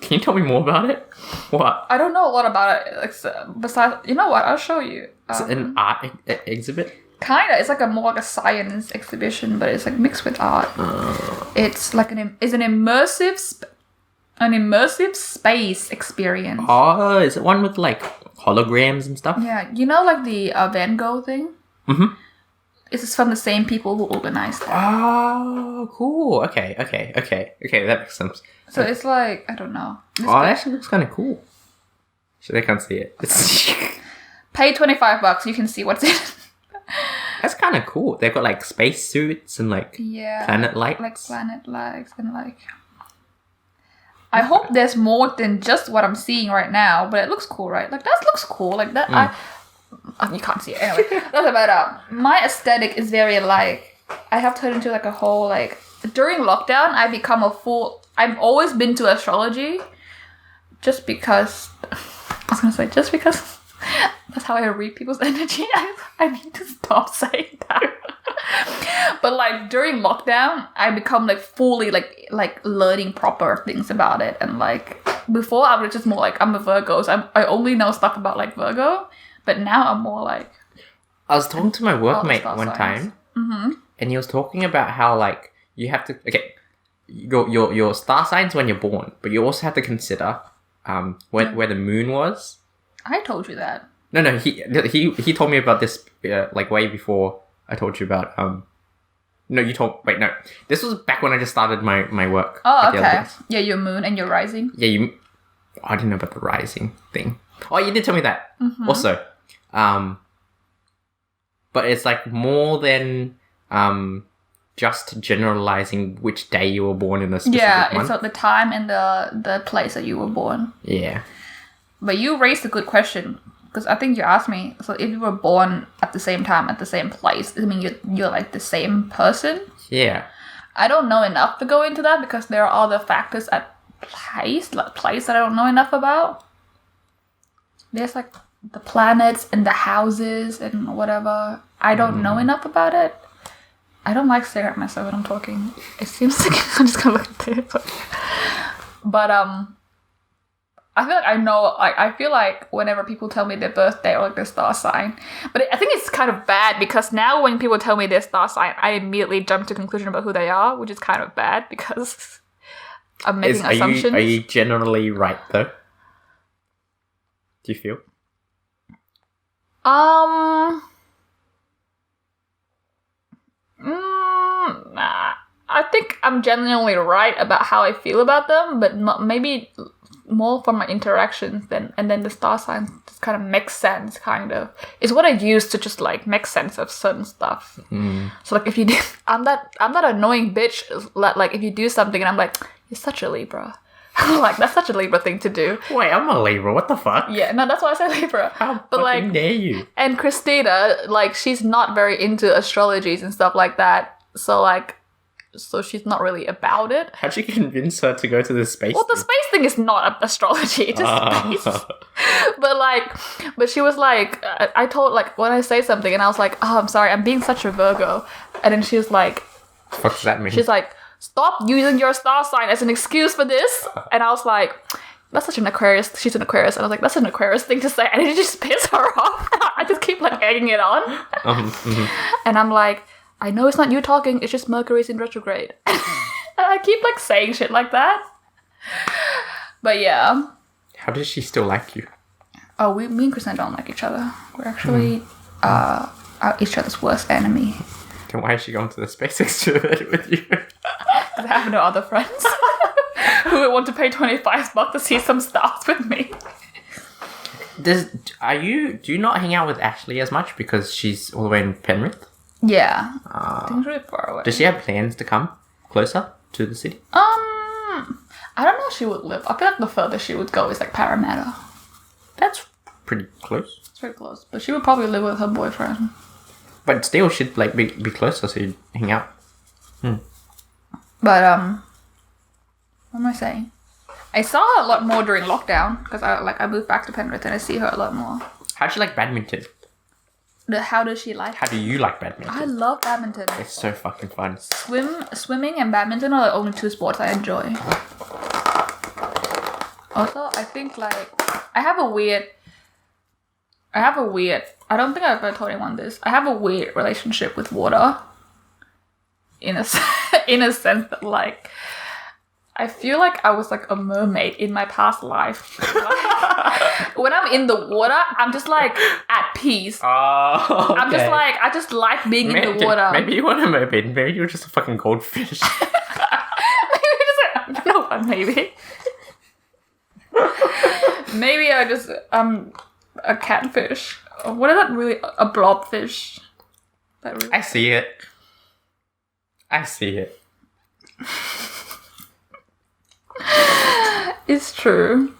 Can you tell me more about it? What? I don't know a lot about it. Besides, you know what? I'll show you. Is it an art exhibit? Kinda. It's like more like a science exhibition, but it's like mixed with art. It's like an immersive space experience. Oh, is it one with like holograms and stuff? Yeah, you know, like the Van Gogh thing. It's just from the same people who organized that. Oh, cool. Okay, that makes sense. So it's like, I don't know. It actually looks kind of cool. So they can't see it. Pay $25, you can see what's in it. That's kind of cool. They've got like space suits and like planet lights. Like planet lights and like. I hope there's more than just what I'm seeing right now, but it looks cool, right? Like that looks cool. Like that, you can't see it anyway. Doesn't matter. My aesthetic is very like I have turned into like a whole like during lockdown. I become a full. I've always been to astrology, just because. I was gonna say just because that's how I read people's energy. I need to stop saying that. But like during lockdown, I become like fully like learning proper things about it, and like before I was just more like I'm a Virgo, so I only know stuff about like Virgo, but now I'm more like. I was talking to my workmate one time, and he was talking about how like you have to your star signs when you're born, but you also have to consider where the moon was. I told you that. No, he told me about this like way before I told you about no, you told wait no. This was back when I just started my work. Oh, okay. Yeah, your moon and your rising. Yeah, I didn't know about the rising thing. Oh, you did tell me that. Also. But it's like more than just generalizing which day you were born in a specific month. Yeah, it's like the time and the place that you were born. Yeah. But you raised a good question, because I think you asked me, so if you were born at the same time, at the same place, I mean, you're like the same person? Yeah. I don't know enough to go into that, because there are other factors at place that I don't know enough about. There's like the planets and the houses and whatever. I don't know enough about it. I don't like staring at myself when I'm talking. It seems like I'm just gonna look at it. But I feel like I know. I feel like whenever people tell me their birthday or like their star sign, but I think it's kind of bad, because now when people tell me their star sign, I immediately jump to conclusion about who they are, which is kind of bad because I'm making assumptions. Are you generally right though? Do you feel? Nah. I think I'm genuinely right about how I feel about them, but maybe more from my interactions and then the star signs just kind of make sense, kind of. It's what I use to just like make sense of certain stuff. So like if you do, I'm that annoying bitch, like if you do something and I'm like, you're such a Libra. Like, that's such a Libra thing to do. Wait, I'm a Libra. What the fuck? Yeah, no, that's why I say Libra. How fucking dare you? And Christina, like, she's not very into astrologies and stuff like that. So she's not really about it. How'd you convince her to go to the space Well, the space thing is not astrology. It's just space. But she was like, I told, like, when I say something, and I was like, oh, I'm sorry, I'm being such a Virgo. And then she was like... What does that mean? She's like... Stop using your star sign as an excuse for this. And I was like, that's such an Aquarius. She's an Aquarius. And I was like, that's an Aquarius thing to say. And it just pissed her off. I just keep like egging it on. And I'm like, I know it's not you talking. It's just Mercury's in retrograde. And I keep like saying shit like that. But yeah. How does she still like you? Oh, me and Christina don't like each other. We're actually each other's worst enemy. Then why is she going to the space extrovert with you? I have no other friends who would want to pay $25 to see some stars with me. Do you not hang out with Ashley as much because she's all the way in Penrith? Yeah. Things really far away. Does she have plans to come closer to the city? I don't know if she would live. I feel like the furthest she would go is like Parramatta. That's pretty close. It's very close. But she would probably live with her boyfriend. But still, she'd like be closer so you'd hang out. But what am I saying? I saw her a lot more during lockdown because I moved back to Penrith and I see her a lot more. How'd you like badminton? How does she like? How do you like badminton? I love badminton. It's so fucking fun. Swimming and badminton are the only two sports I enjoy. Also, I think like I have a weird. I don't think I've ever told anyone this. I have a weird relationship with water. In a sense that like I feel like I was like a mermaid in my past life. When I'm in the water, I'm just like at peace. Oh, okay. I'm just like I just like being in the water. Maybe you weren't a mermaid. Maybe you were just a fucking goldfish. Maybe. Maybe I just a catfish. What is that really? A blobfish. That really I see it. It's true.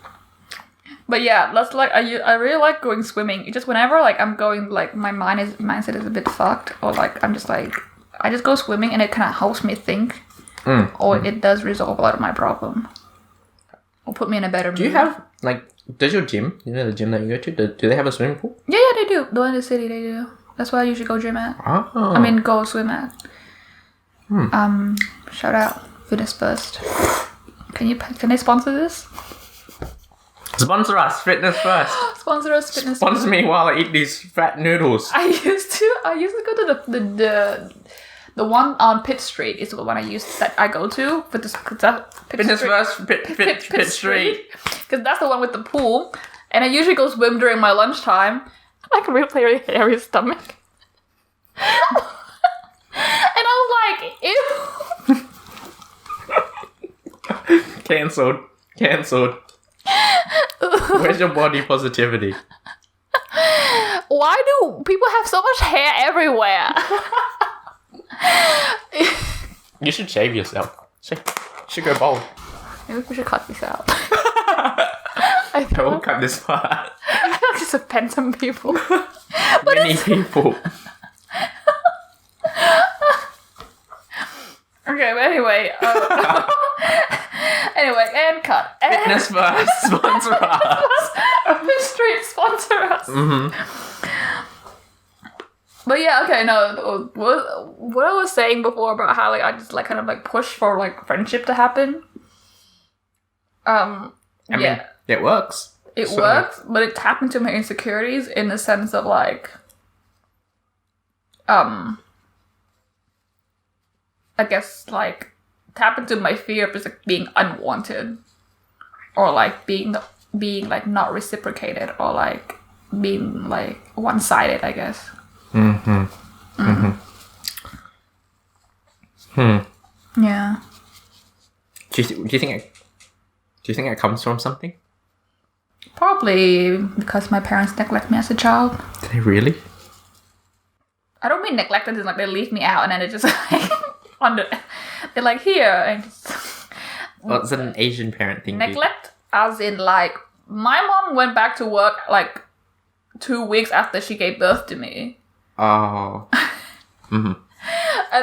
But yeah, that's like I really like going swimming. It's just whenever like I'm going like my mindset is a bit fucked, or like I'm just like I just go swimming and it kind of helps me think, or it does resolve a lot of my problem, or put me in a better mood. Do you have like does your gym? You know the gym that you go to? Do they have a swimming pool? Yeah, they do. The one in the city, they do. That's why I usually go gym at. Oh. I mean, go swim at. Shout out Fitness First. Can they sponsor this? Sponsor us, Fitness First. Sponsor us, Fitness Sponsor First. me while I eat these fat noodles. I used to go to the one on Pitt Street is the one I go to for this Fitness First, Pitt Street. Because that's the one with the pool, and I usually go swim during my lunchtime. I can really play a hairy stomach. And I was like, ew. Cancelled. Where's your body positivity? Why do people have so much hair everywhere? You should shave yourself. Should go bald. Maybe we should cut this out. I won't cut this part. I'll just offend some people. Many people. Okay, but anyway. Anyway, and cut. Fitness First, sponsor us. Pitt Street, sponsor us. But yeah, okay, no. What I was saying before about how like I just like kind of like push for like friendship to happen. I mean, it works. It works, but it tapped into my insecurities in the sense of like, I guess like tap into my fear of just like being unwanted, or like being like not reciprocated, or like being like one-sided, I guess. Yeah. Do you think it comes from something? Probably because my parents neglect me as a child. Did they really? I don't mean neglected as like they leave me out and then it just like they're like here and just Well, is it an Asian parent thing? Neglect as in like my mom went back to work like 2 weeks after she gave birth to me. Oh. And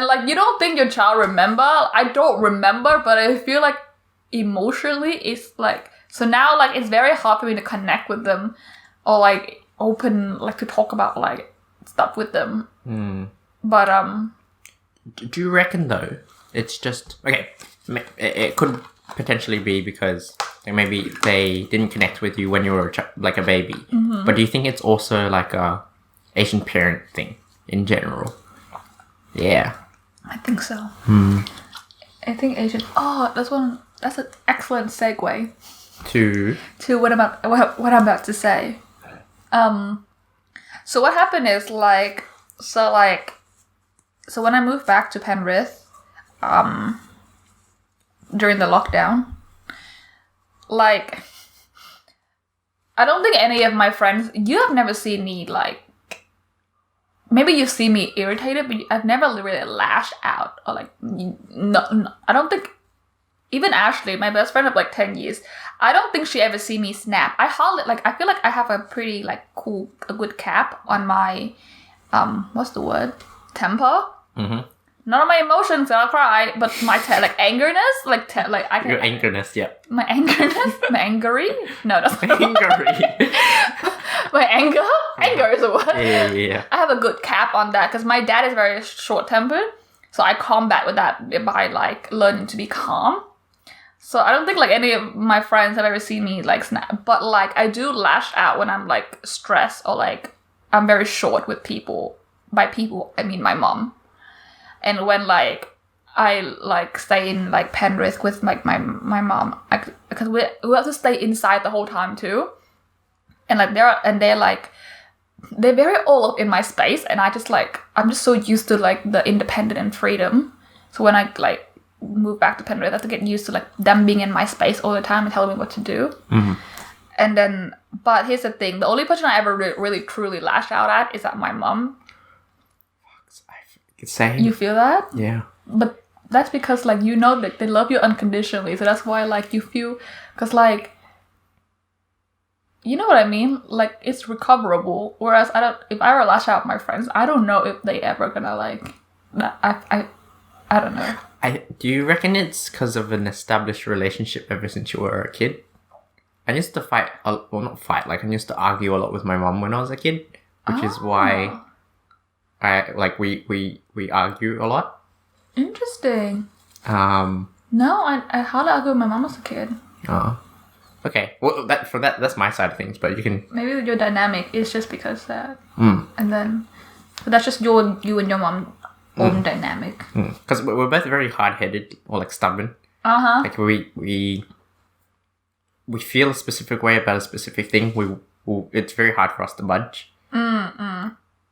like you don't think your child remember? I don't remember, but I feel like emotionally it's like so now like it's very hard for me to connect with them or like open like to talk about like stuff with them. But do you reckon though it's just okay, it could potentially be because maybe they didn't connect with you when you were like a baby, but do you think it's also like a Asian parent thing in general? Yeah, I think so. I think Asian that's an excellent segue to what I'm about to say. So what happened is so when I moved back to Penrith, during the lockdown, like I don't think any of my friends, you have never seen me like, maybe you've seen me irritated, but I've never really lashed out or like, no, I don't think, even Ashley, my best friend of like 10 years, I don't think she ever see me snap. I feel like I have a pretty like a good cap on my, what's the word? Temper. Not on my emotions, I'll cry, but my angerness, I can. Your angerness, yeah. My angerness, my angry. No, that's not angry. My anger. Anger is a word. Yeah. I have a good cap on that because my dad is very short-tempered, so I combat with that by like learning to be calm. So I don't think like any of my friends have ever seen me like snap, but like I do lash out when I'm like stressed or like I'm very short with people. By people, I mean my mom. And when like I like stay in like Penrith with like my mom, because we have to stay inside the whole time too, and like they're very all up in my space, and I'm just so used to like the independence and freedom. So when I like move back to Penrith, I have to get used to like them being in my space all the time and telling me what to do. And then, but here's the thing: the only person I ever really truly lash out at is at my mom. I Same. You feel that? Yeah. But that's because like you know that they love you unconditionally, so that's why like you feel, because like, you know what I mean, like it's recoverable. Whereas if I were lash out with my friends, I don't know if they ever gonna like that. I don't know. Do you reckon it's because of an established relationship ever since you were a kid? I used to fight, well, not fight, like I used to argue a lot with my mom when I was a kid, which is why we argue a lot. Interesting. No, I hardly argue with my mom as a kid. Oh. Okay. Well, that's my side of things, but you can... Maybe your dynamic is just because that. Mm. And then... But that's just you and your mom own dynamic. Because we're both very hard-headed or like stubborn. Uh-huh. Like we feel a specific way about a specific thing. It's very hard for us to budge.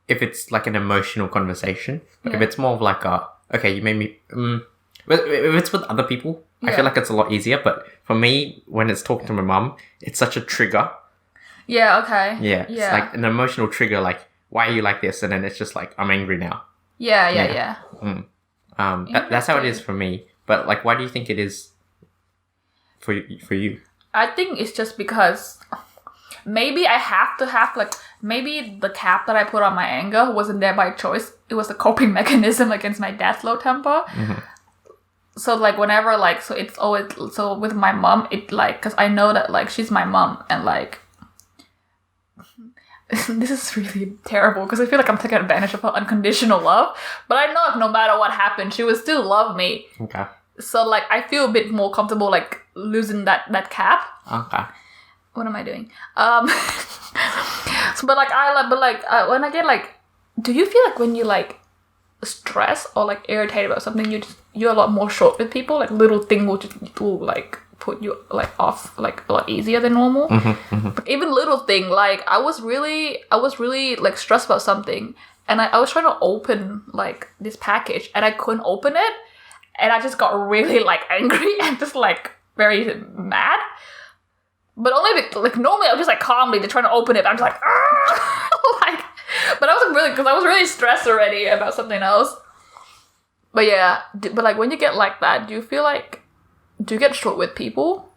If it's like an emotional conversation. But if it's more of like okay, you made me... But if it's with other people, I feel like it's a lot easier. But for me, when it's talking to my mum, it's such a trigger. Yeah, okay. Yeah. It's like an emotional trigger, like, why are you like this? And then it's just like, I'm angry now. Yeah. That's how it is for me. But like, why do you think it is for you? I think it's just because maybe I have to have like, maybe the cap that I put on my anger wasn't there by choice. It was a coping mechanism against my dad's low temper. Mm-hmm. So like whenever like, so it's always, so with my mom, it like, cause I know that like she's my mom and like, this is really terrible because I feel like I'm taking advantage of her unconditional love, but I know if no matter what happened, she would still love me. Okay. So like, I feel a bit more comfortable like losing that cap. Okay. What am I doing? So, but like, when I get like, do you feel like when you like stress or like irritated about something, you're a lot more short with people? Like little thing will like put you like off like a lot easier than normal. But even little thing, like I was really like stressed about something, and I was trying to open like this package and I couldn't open it, and I just got really like angry and just like very mad. But only like normally I'm just like calmly trying to open it, but I'm just like like, but I wasn't really, because I was really stressed already about something else. But yeah, but like when you get like that, do you feel like, do you get short with people?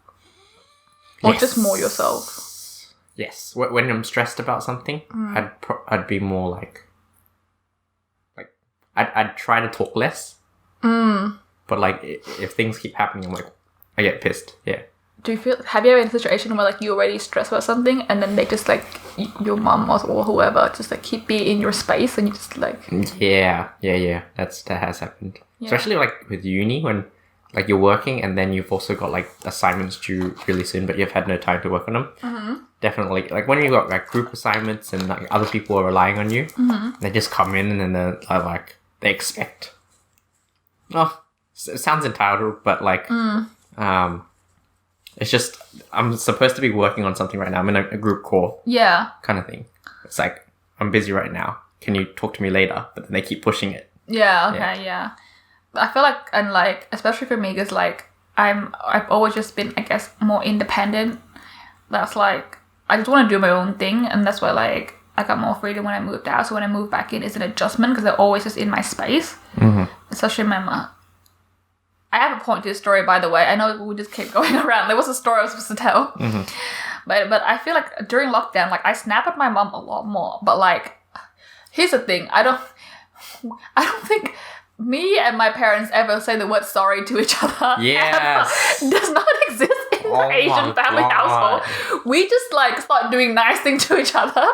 Or just more yourself? Yes. When I'm stressed about something, I'd be more like I'd try to talk less. But like if things keep happening, I'm like, I get pissed. Yeah. Do you feel, have you ever been in a situation where like you already stressed about something and then they just like, your mum or whoever just like keep being in your space and you just like... Yeah. That has happened. Yeah. Especially like with uni when like you're working and then you've also got like assignments due really soon but you've had no time to work on them. Mm-hmm. Definitely. Like when you've got like group assignments and like other people are relying on you, they just come in and then they're like, they expect... Oh, it sounds entitled, but like... It's just, I'm supposed to be working on something right now. I'm in a group call. Yeah. Kind of thing. It's like, I'm busy right now. Can you talk to me later? But then they keep pushing it. Yeah, okay, yeah. I feel like, and like, especially for me, because like, I've always just been, I guess, more independent. That's like, I just want to do my own thing. And that's why like, I got more freedom when I moved out. So when I moved back in, it's an adjustment because they're always just in my space. Especially my mom. I have a point to the story, by the way. I know we just keep going around. There was a story I was supposed to tell. But I feel like during lockdown, like I snap at my mom a lot more. But like, here's the thing. I don't think me and my parents ever say the word sorry to each other. Yes. It does not exist in the Asian family household. We just like start doing nice things to each other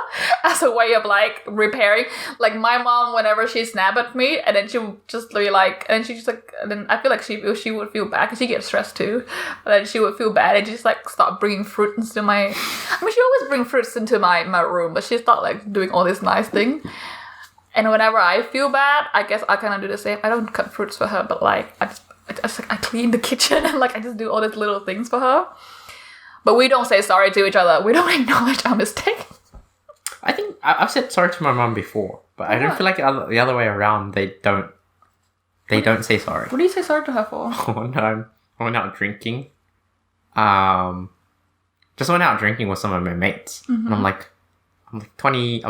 as a way of like repairing. Like my mom, whenever she snapped at me, and then she would just be like, and she just like, and then I feel like she would feel bad because she gets stressed too. But then she would feel bad and just like start bringing fruit into my. I mean, she always brings fruits into my room, but she start like doing all this nice thing. And whenever I feel bad, I guess I kind of do the same. I don't cut fruits for her, but like I clean the kitchen and like I just do all these little things for her. But we don't say sorry to each other. We don't acknowledge our mistake. I think I've said sorry to my mum before, but I don't feel like the other way around. They don't say sorry. What do you say sorry to her for? One time I went out drinking. Just went out drinking with some of my mates, and I'm like 20.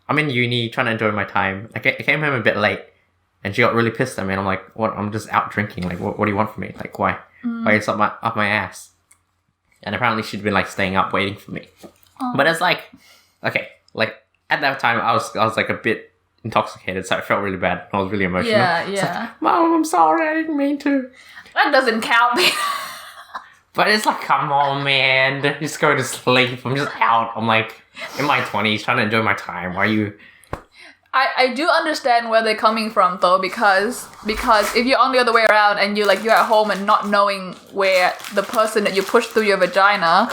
I'm in uni trying to enjoy my time. I came home a bit late, And she got really pissed at me, and I'm like, what? I'm just out drinking. Like, what do you want from me? Like, why? Why is it up my ass? And apparently she'd been like staying up waiting for me. But it's like, okay, like at that time I was like a bit intoxicated, so I felt really bad. I was really emotional. Yeah, It's like, Mom, I'm sorry, I didn't mean to. That doesn't count. But it's like, come on, man, just go to sleep. I'm just out. I'm like in my 20s trying to enjoy my time. Why are you... I do understand where they're coming from though, because if you're on the other way around and you're at home and not knowing where the person that you pushed through your vagina,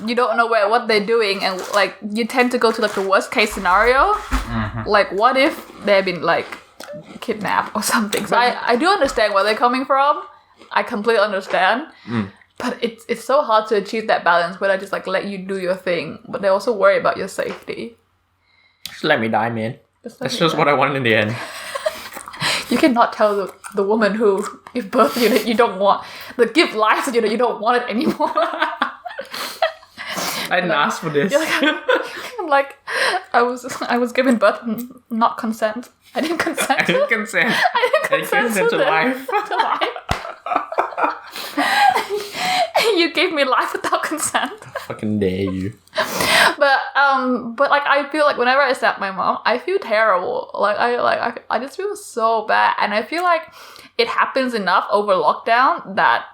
you don't know what they're doing, and like you tend to go to like the worst case scenario. Like, what if they've been like kidnapped or something? So I do understand where they're coming from. I completely understand. But it's so hard to achieve that balance where they just like let you do your thing, but they also worry about your safety. Just let me die, man. That's just what I want in the end. You cannot tell the woman who gave birth to you that you don't want, that give life to you that you don't want it anymore. I didn't ask for this. I'm like, I was given birth and not consent. I didn't consent. I didn't consent. I didn't consent to life. To life. You gave me life without consent. I fucking dare you. But like I feel like whenever I slap my mom, I feel terrible. Like I just feel so bad, and I feel like it happens enough over lockdown that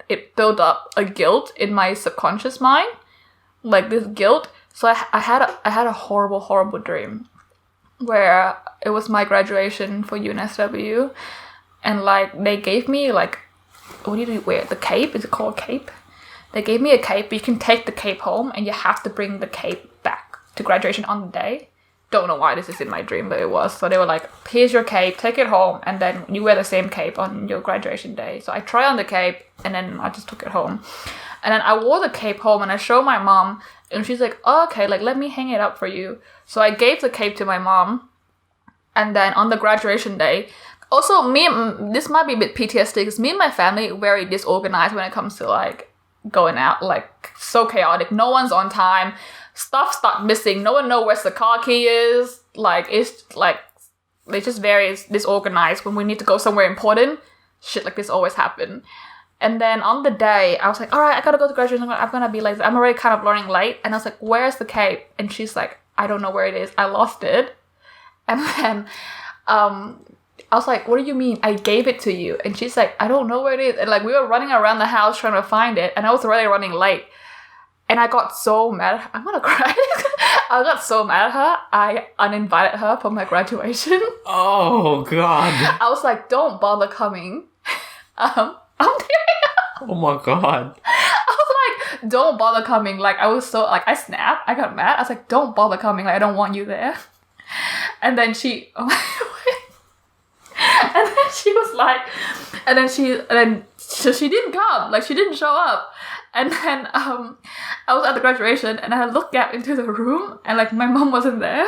it built up a guilt in my subconscious mind, like this guilt. So I had a horrible dream where it was my graduation for UNSW, and like they gave me like, what do you wear? The cape? Is it called a cape? They gave me a cape, but you can take the cape home and you have to bring the cape back to graduation on the day. Don't know why this is in my dream, but it was. So they were like, here's your cape, take it home, and then you wear the same cape on your graduation day. So I tried on the cape, and then I just took it home. And then I wore the cape home, and I showed my mom, and she's like, oh, okay, like, let me hang it up for you. So I gave the cape to my mom, and then on the graduation day, also, this might be a bit PTSD, because me and my family are very disorganized when it comes to, like, going out, like, so chaotic. No one's on time. Stuff start missing. No one knows where the car key is. Like, it's, like, it's just very disorganized. When we need to go somewhere important, shit like this always happen. And then on the day, I was like, all right, I gotta go to graduation. I'm gonna be late. I'm already kind of learning late. And I was like, where's the cape? And she's like, I don't know where it is. I lost it. And then, I was like, what do you mean? I gave it to you. And she's like, I don't know where it is. And like, we were running around the house trying to find it. And I was already running late. And I got so mad. I'm gonna cry. I got so mad at her. I uninvited her for my graduation. Oh, God. I was like, don't bother coming. I'm Oh, my God. I was like, don't bother coming. Like, I was so, like, I snapped. I got mad. I was like, don't bother coming. Like, I don't want you there. And then she... And then she was like, so she didn't come, like she didn't show up. And then I was at the graduation and I looked out into the room and like my mom wasn't there.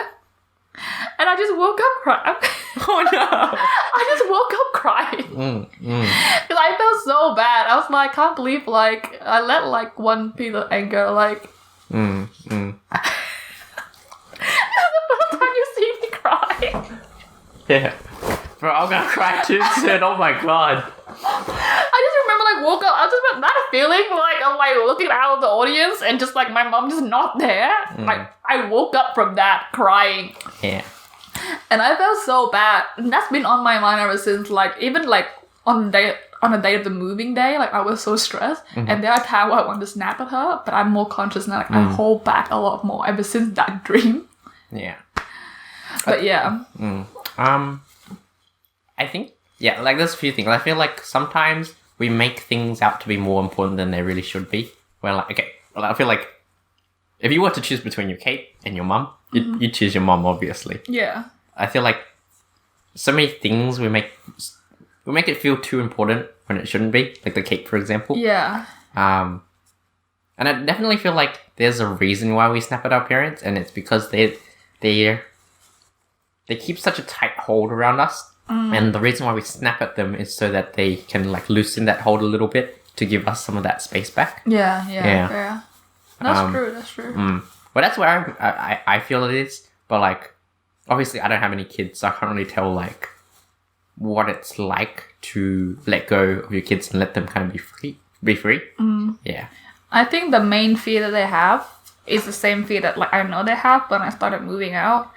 And I just woke up crying. Oh no. I just woke up crying. Because I felt so bad. I was like, I can't believe like I let like one piece of anger like This is the first time you see me cry. Yeah. Bro, I'm gonna cry too soon. Oh my God. I just remember like woke up. I just remember that feeling like of like looking out of the audience and just like my mom just not there. Like I woke up from that crying. Yeah. And I felt so bad. And that's been on my mind ever since. Like even like on the day of the moving day, like I was so stressed. And there are times where I want to snap at her, but I'm more conscious now. Like I hold back a lot more ever since that dream. Yeah. But yeah. I think, yeah, like there's a few things. I feel like sometimes we make things out to be more important than they really should be. Well, like, okay, well, I feel like if you were to choose between your Kate and your mum, you'd choose your mum, obviously. Yeah. I feel like so many things we make it feel too important when it shouldn't be, like the cake, for example. Yeah. And I definitely feel like there's a reason why we snap at our parents, and it's because they keep such a tight hold around us. And the reason why we snap at them is so that they can like loosen that hold a little bit to give us some of that space back. Yeah. That's true. But that's where I feel it is. But like, obviously I don't have any kids, so I can't really tell like what it's like to let go of your kids and let them kind of be free. Yeah. I think the main fear that they have is the same fear that like I know they have when I started moving out.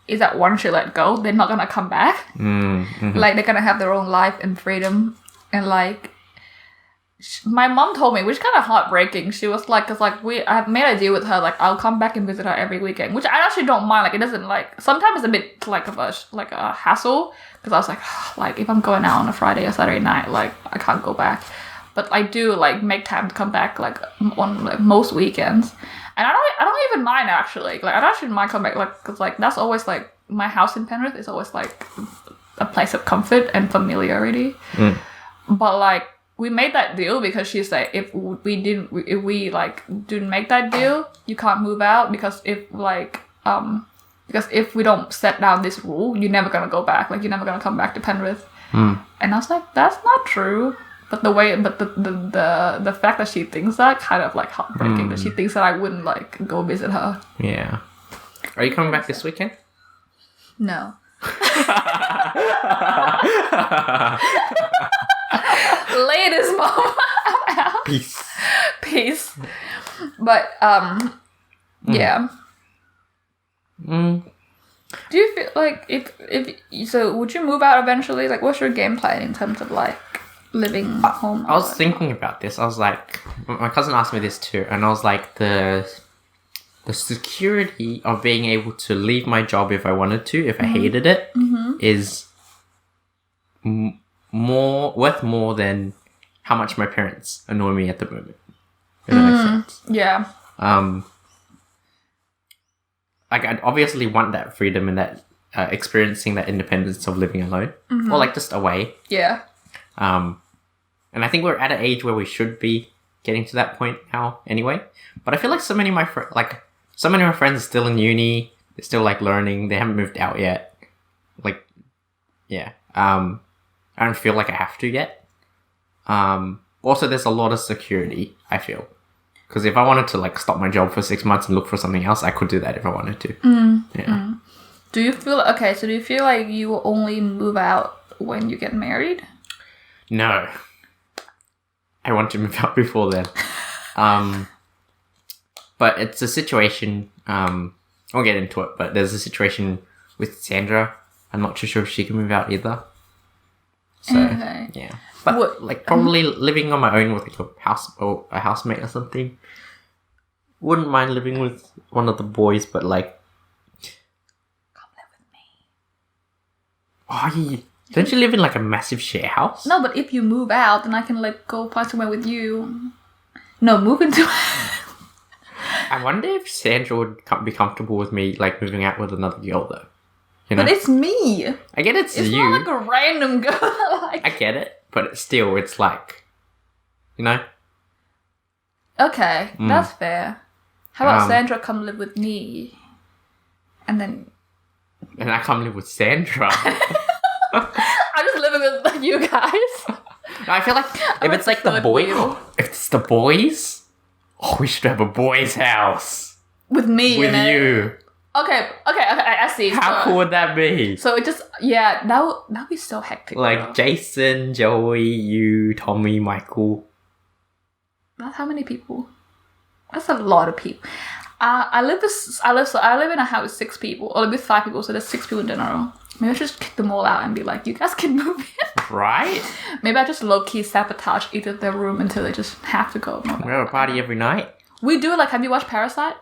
Is that once you let go, they're not gonna come back. Like they're gonna have their own life and freedom. And like, my mom told me, which is kind of heartbreaking. She was like, cause like I made a deal with her. Like I'll come back and visit her every weekend, which I actually don't mind. Like it doesn't like sometimes it's a bit like a hassle because I was like if I'm going out on a Friday or Saturday night, like I can't go back. But I do like make time to come back like on like most weekends. And I don't even mind actually. Like I don't actually mind coming back, like because like that's always like my house in Penrith is always like a place of comfort and familiarity. But like we made that deal because she's like if we didn't make that deal, you can't move out because if we don't set down this rule, you're never gonna go back. Like you're never gonna come back to Penrith. And I was like, that's not true. But the fact that she thinks that kind of like heartbreaking that she thinks that I wouldn't like go visit her. Yeah. Are you coming back this weekend? No. Latest mom. I'm out. Peace. But yeah. Do you feel like if so would you move out eventually? Like what's your game plan in terms of like living home? I was thinking about this. I was like, my cousin asked me this too, and I was like, the security of being able to leave my job if I wanted to, if I hated it, is worth more than how much my parents annoy me at the moment. If that makes sense. Yeah. Like I'd obviously want that freedom and that experiencing that independence of living alone, or like just away. Yeah. And I think we're at an age where we should be getting to that point now anyway. But I feel like so many of my friends are still in uni. They're still like learning. They haven't moved out yet. Like, yeah. I don't feel like I have to yet. Also, there's a lot of security, I feel. Because if I wanted to like stop my job for 6 months and look for something else, I could do that if I wanted to. Yeah. Do you feel like you will only move out when you get married? No. I want to move out before then. But it's a situation, I'll get into it, but there's a situation with Sandra. I'm not too sure if she can move out either. So, yeah. But like probably living on my own with like a housemate or something. Wouldn't mind living with one of the boys, but like... Come live with me. Oh, don't you live in like a massive share house? No, but if you move out, then I can like go find somewhere with you. No, move into... I wonder if Sandra would be comfortable with me like moving out with another girl though. You know? But it's me. I get it's you. It's not like a random girl. Like... I get it, but still, it's like, you know. Okay, that's fair. How about Sandra come live with me, and then. And I come live with Sandra. I'm just living with you guys. I feel like if it's like the boys, if it's the boys, we should have a boys' house with me with you. Okay, I see. How cool would that be? So it just, that would be so hectic. Like Jason, Joey, you, Tommy, Michael. That's how many people? That's a lot of people. I live in a house with 6 people, or with 5 people, so there's 6 people in general. Maybe I should just kick them all out and be like, you guys can move in. Right? Maybe I just low-key sabotage each of their room until they just have to go. We have a party every night. We do have you watched Parasite?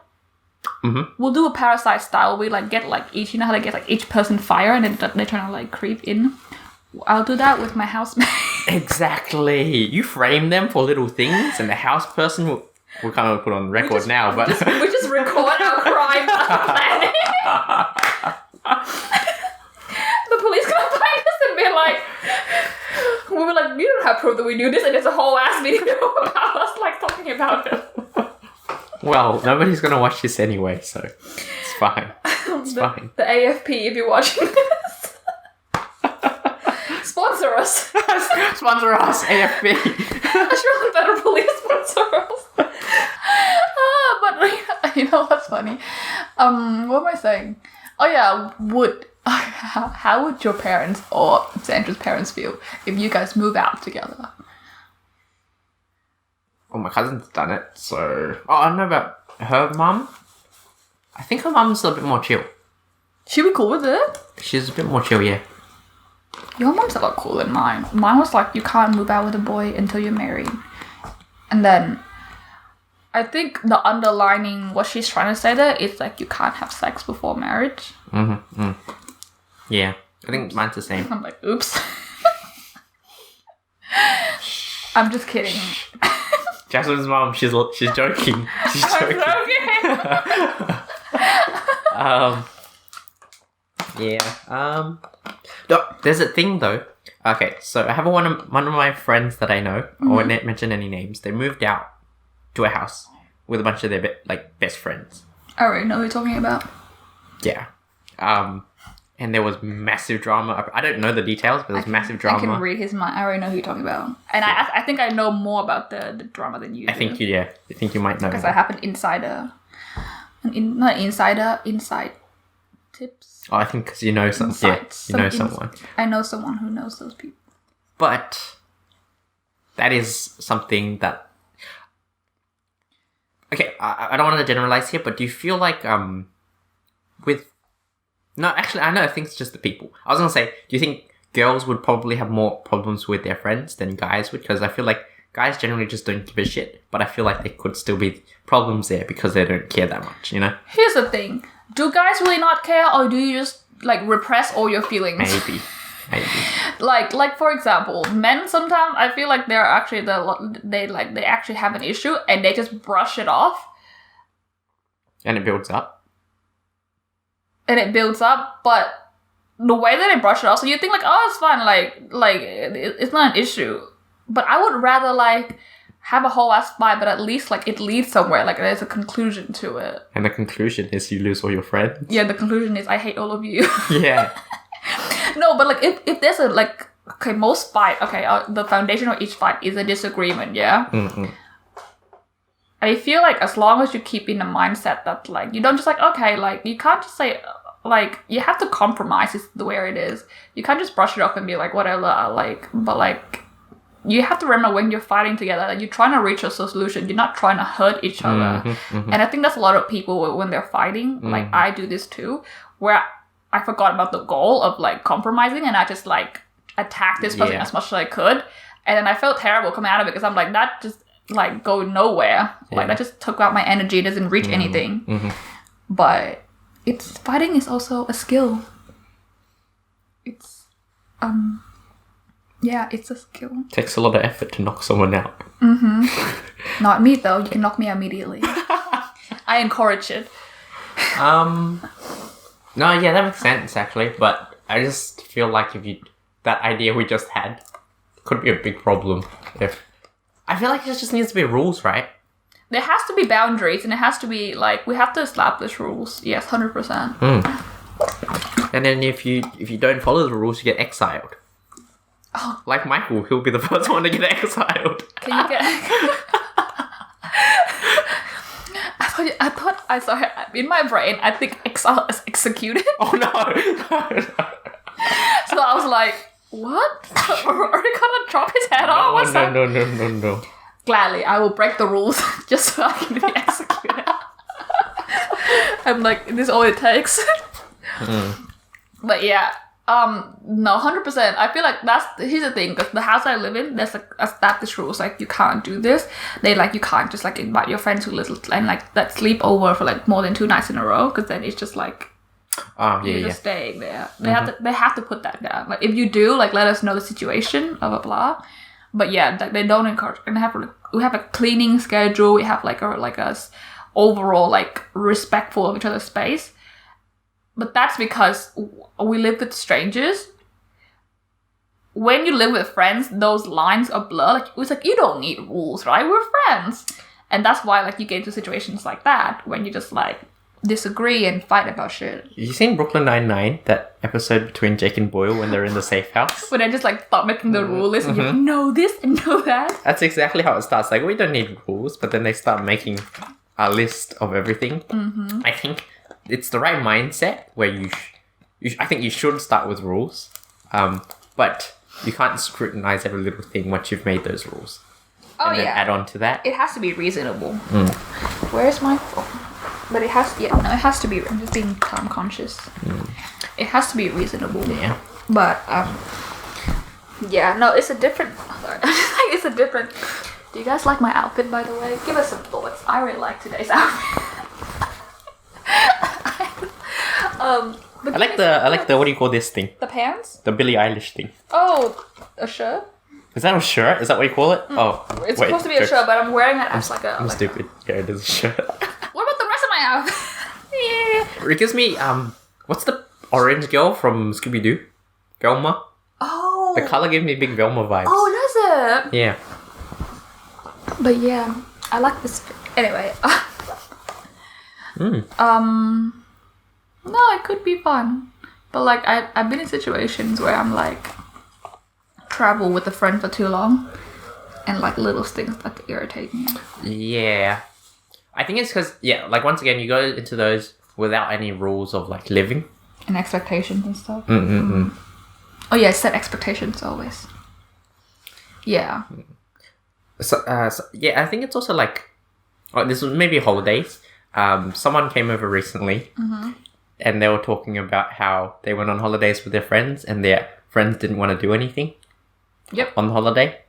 We'll do a Parasite style. We like get like each, you know how they get like each person fire and then they're trying to like creep in. I'll do that with my housemate. Exactly. You frame them for little things, and the house person will. We're kind of put on record now, but we just record our crime planning. The police gonna find us and be like, we were like, you don't have proof that we do this, and there's a whole ass video about us like talking about it. Well, nobody's gonna watch this anyway, so it's fine. It's fine. The AFP, if you're watching this, sponsor us. Sponsor us, AFP. Australian Federal Police sponsor us. But you know what's funny? What am I saying? Oh yeah, how would your parents or Sandra's parents feel if you guys move out together? Well, my cousin's done it, so... Oh, I don't know about her mum. I think her mum's a bit more chill. She'd be cool with it? She's a bit more chill, yeah. Your mum's a lot cooler than mine. Mine was like, you can't move out with a boy until you're married. And then... I think the underlining what she's trying to say there is like, you can't have sex before marriage. Yeah. I think mine's the same. I'm like, oops. I'm just kidding. Jasmine's mom, she's joking. She's joking. No, there's a thing though. Okay, so I have one of my friends that I know. I won't mention any names. They moved out to a house with a bunch of their best friends. I already know who you're talking about. Yeah. And there was massive drama. I don't know the details, but there was massive drama. I can read his mind. I already know who you're talking about. And yeah. I think I know more about the drama than you do. I think you might know. Because I have an insider. Inside tips. Oh, I think because you know some. Yeah, you know someone. I know someone who knows those people. But that is something that... Okay, I don't want to generalize here, but do you feel like with... No, actually, I think it's just the people. I was going to say, do you think girls would probably have more problems with their friends than guys would? Because I feel like guys generally just don't give a shit, but I feel like there could still be problems there because they don't care that much, you know? Here's the thing. Do guys really not care, or do you just, like, repress all your feelings? Maybe. Like for example, men sometimes, I feel like they're actually, they actually have an issue, and they just brush it off. And it builds up. But the way that they brush it off, so you think like, oh, it's fine, like it's not an issue. But I would rather like have a whole ass fight, but at least like it leads somewhere, like there's a conclusion to it. And the conclusion is you lose all your friends. Yeah, the conclusion is I hate all of you. Yeah. No, but like if there's a like, okay, most fight, okay, the foundation of each fight is a disagreement, yeah. I feel like as long as you keep in the mindset that like you don't just like, okay, like you can't just say like you have to compromise is the way it is. You can't just brush it off and be like whatever, like, but like you have to remember when you're fighting together that you're trying to reach a solution. You're not trying to hurt each other. And I think that's a lot of people when they're fighting. Like I do this too, where I forgot about the goal of like compromising, and I just like attacked this person as much as I could, and then I felt terrible coming out of it because I'm like that just like go nowhere. Like that just took out my energy. It doesn't reach anything. But fighting is also a skill. It's it's a skill. Takes a lot of effort to knock someone out. Not me though. You can knock me immediately. I encourage it. No, yeah, that makes sense actually, but I just feel like that idea we just had could be a big problem. I feel like there just needs to be rules, right? There has to be boundaries, and it has to be like we have to establish rules. Yes, 100%. And then if you don't follow the rules, you get exiled. Oh. Like Michael, he'll be the first one to get exiled. Can you get? I thought in my brain I think exile is executed. Oh no. So I was like, what? Are they gonna drop his head off? What's that? No. Gladly, I will break the rules just so I can be executed. I'm like, this is all it takes. But yeah, no, 100%. I feel like here's the thing, because the house I live in, there's like established rules, like you can't do this. They like, you can't just like invite your friends who live and like that sleep over for like more than 2 nights in a row, because then it's just like, you're just staying there. They have to put that down. Like if you do, like let us know the situation, blah blah blah. But yeah, they don't encourage. And we have a cleaning schedule. We have like a overall like respectful of each other's space. But that's because we live with strangers. When you live with friends, those lines are blurred. Like it's like you don't need rules, right? We're friends, and that's why like you get into situations like that when you just like disagree and fight about shit. You seen Brooklyn Nine-Nine, that episode between Jake and Boyle when they're in the safe house? When they just like start making the rule list and you know this and know that. That's exactly how it starts. Like we don't need rules, but then they start making a list of everything. I think it's the right mindset where I think you should start with rules, but you can't scrutinize every little thing once you've made those rules. Oh, and then add on to that. It has to be reasonable. Where's my phone? But it has it has to be. I'm just being time conscious. It has to be reasonable. Yeah. But yeah, no, it's a different. Sorry, it's a different. Do you guys like my outfit, by the way? Give us some thoughts. I really like today's outfit. I like the what do you call this thing? The pants? The Billie Eilish thing. Oh, a shirt? Is that a shirt? Is that what you call it? Oh, it's supposed to be a shirt, but I'm wearing it as I'm stupid. Yeah, it is a shirt. What about the rest of my outfit? Yeah. It gives me what's the orange girl from Scooby Doo? Velma. Oh. The color gives me big Velma vibes. Oh, does it? Yeah. But yeah, I like this. Anyway. No, it could be fun. But like I've been in situations where I'm like travel with a friend for too long and like little things that irritate me. Yeah. I think it's because, like once again, you go into those without any rules of like living. And expectations and stuff. Oh yeah, set expectations always. Yeah. So yeah, I think it's also like, this was maybe holidays. Someone came over recently and they were talking about how they went on holidays with their friends and their friends didn't want to do anything. Yep. On the holiday.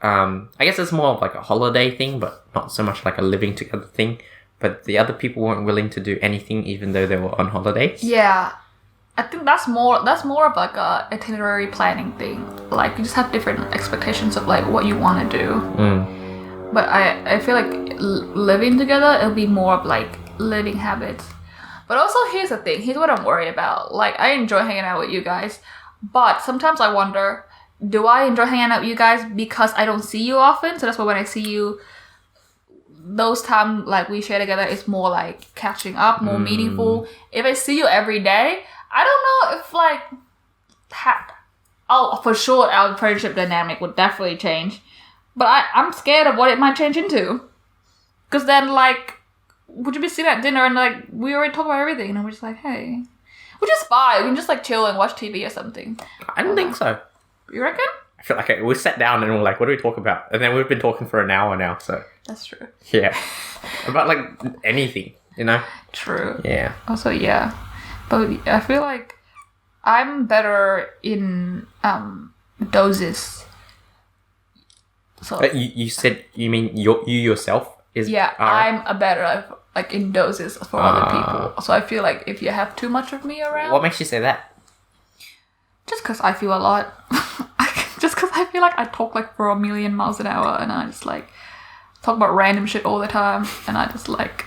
I guess it's more of like a holiday thing, but not so much like a living together thing. But the other people weren't willing to do anything even though they were on holidays. Yeah. I think that's more of like a itinerary planning thing. Like you just have different expectations of like what you want to do. But I feel like living together, it'll be more of like living habits. But also here's the thing. Here's what I'm worried about. Like I enjoy hanging out with you guys, but sometimes I wonder, do I enjoy hanging out with you guys because I don't see you often? So that's why when I see you, those time like we share together is more like catching up, more meaningful. If I see you every day, I don't know if like for sure our friendship dynamic would definitely change. But I'm scared of what it might change into. Because then like, would you be sitting at dinner and like, we already talked about everything and we're just like, hey. Which is fine. We can just like chill and watch TV or something. I don't think so. You reckon? I feel like we sat down and we're like, what do we talk about? And then we've been talking for an hour now, so. That's true. Yeah. About like anything, you know? True. Yeah. Also, yeah. But I feel like I'm better in doses. So you said, you mean you yourself is? Yeah, I'm a better like in doses for other people. So I feel like if you have too much of me around. What makes you say that? Just because I feel a lot. Just because I feel like I talk like for 1,000,000 miles an hour and I just like talk about random shit all the time and I just like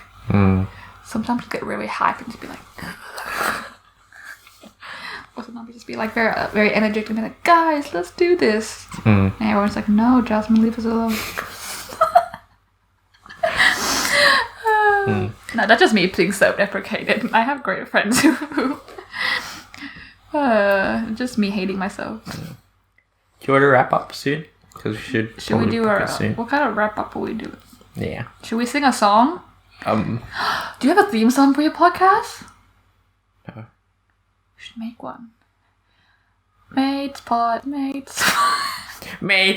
sometimes just get really hyped and just be like or sometimes just be like very very energetic and be like, guys, let's do this. And everyone's like, no, Jasmine, leave us alone. No, that's just me being self-deprecated. I have great friends who just me hating myself. Do you want to wrap up soon? Because we should we do what kind of wrap up will we do? Yeah. Should we sing a song? Do you have a theme song for your podcast? No. We should make one. Mates pod. Mates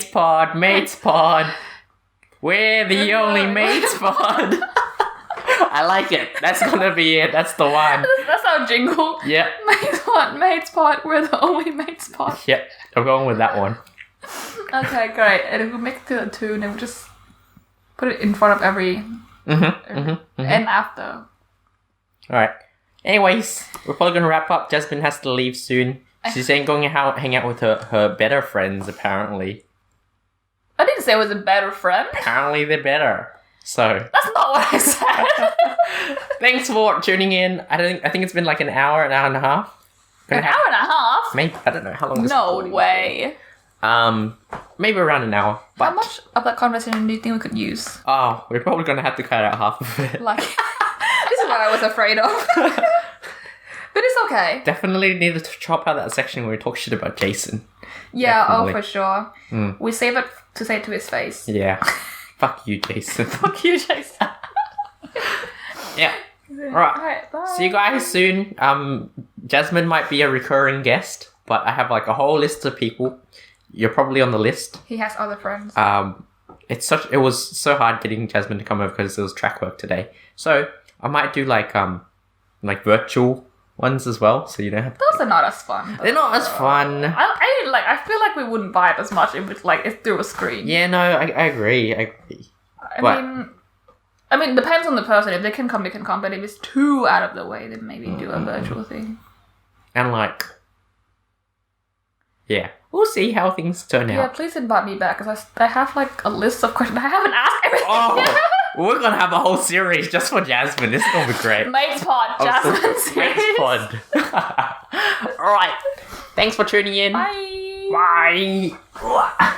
pod. We're the only mates pod. I like it. That's gonna be it. That's the one. That's our jingle. Yeah. Mates pod. We're the only mates pod. Yep. I'm going with that one. Okay, great. And if we make it to a tune, then we'll just put it in front of every and after. Alright. Anyways, we're probably gonna wrap up. Jasmine has to leave soon. She's going to hang out with her better friends, apparently. I didn't say it was a better friend. Apparently they're better. So that's not what I said. Thanks for tuning in. I think it's been like an hour and a half. An hour and a half? Maybe, I don't know how long. No way. Maybe around an hour. But how much of that conversation do you think we could use? Oh, we're probably gonna have to cut out half of it. Like, this is what I was afraid of. But it's okay. Definitely need to chop out that section where we talk shit about Jason. Yeah, Definitely. for sure. We save it to say it to his face. Yeah. Fuck you, Jason. Fuck you, Jason. Yeah. Amazing. Alright. Bye. See you guys soon. Jasmine might be a recurring guest, but I have like a whole list of people. You're probably on the list. He has other friends. It was so hard getting Jasmine to come over because it was track work today. So I might do like virtual ones as well. So you don't have to. Those are not as fun. They're not as fun. I feel like we wouldn't vibe as much if it's through a screen. Yeah, no, I agree. I mean, it depends on the person. If they can come, they can come. But if it's too out of the way, then maybe do a virtual thing. And we'll see how things turn out. Yeah, please invite me back because I have like a list of questions. I haven't asked everything. Oh, we're gonna have a whole series just for Jasmine. This is gonna be great. Mates Pod, Jasmine series. Mates Pod. All right. Thanks for tuning in. Bye. Bye.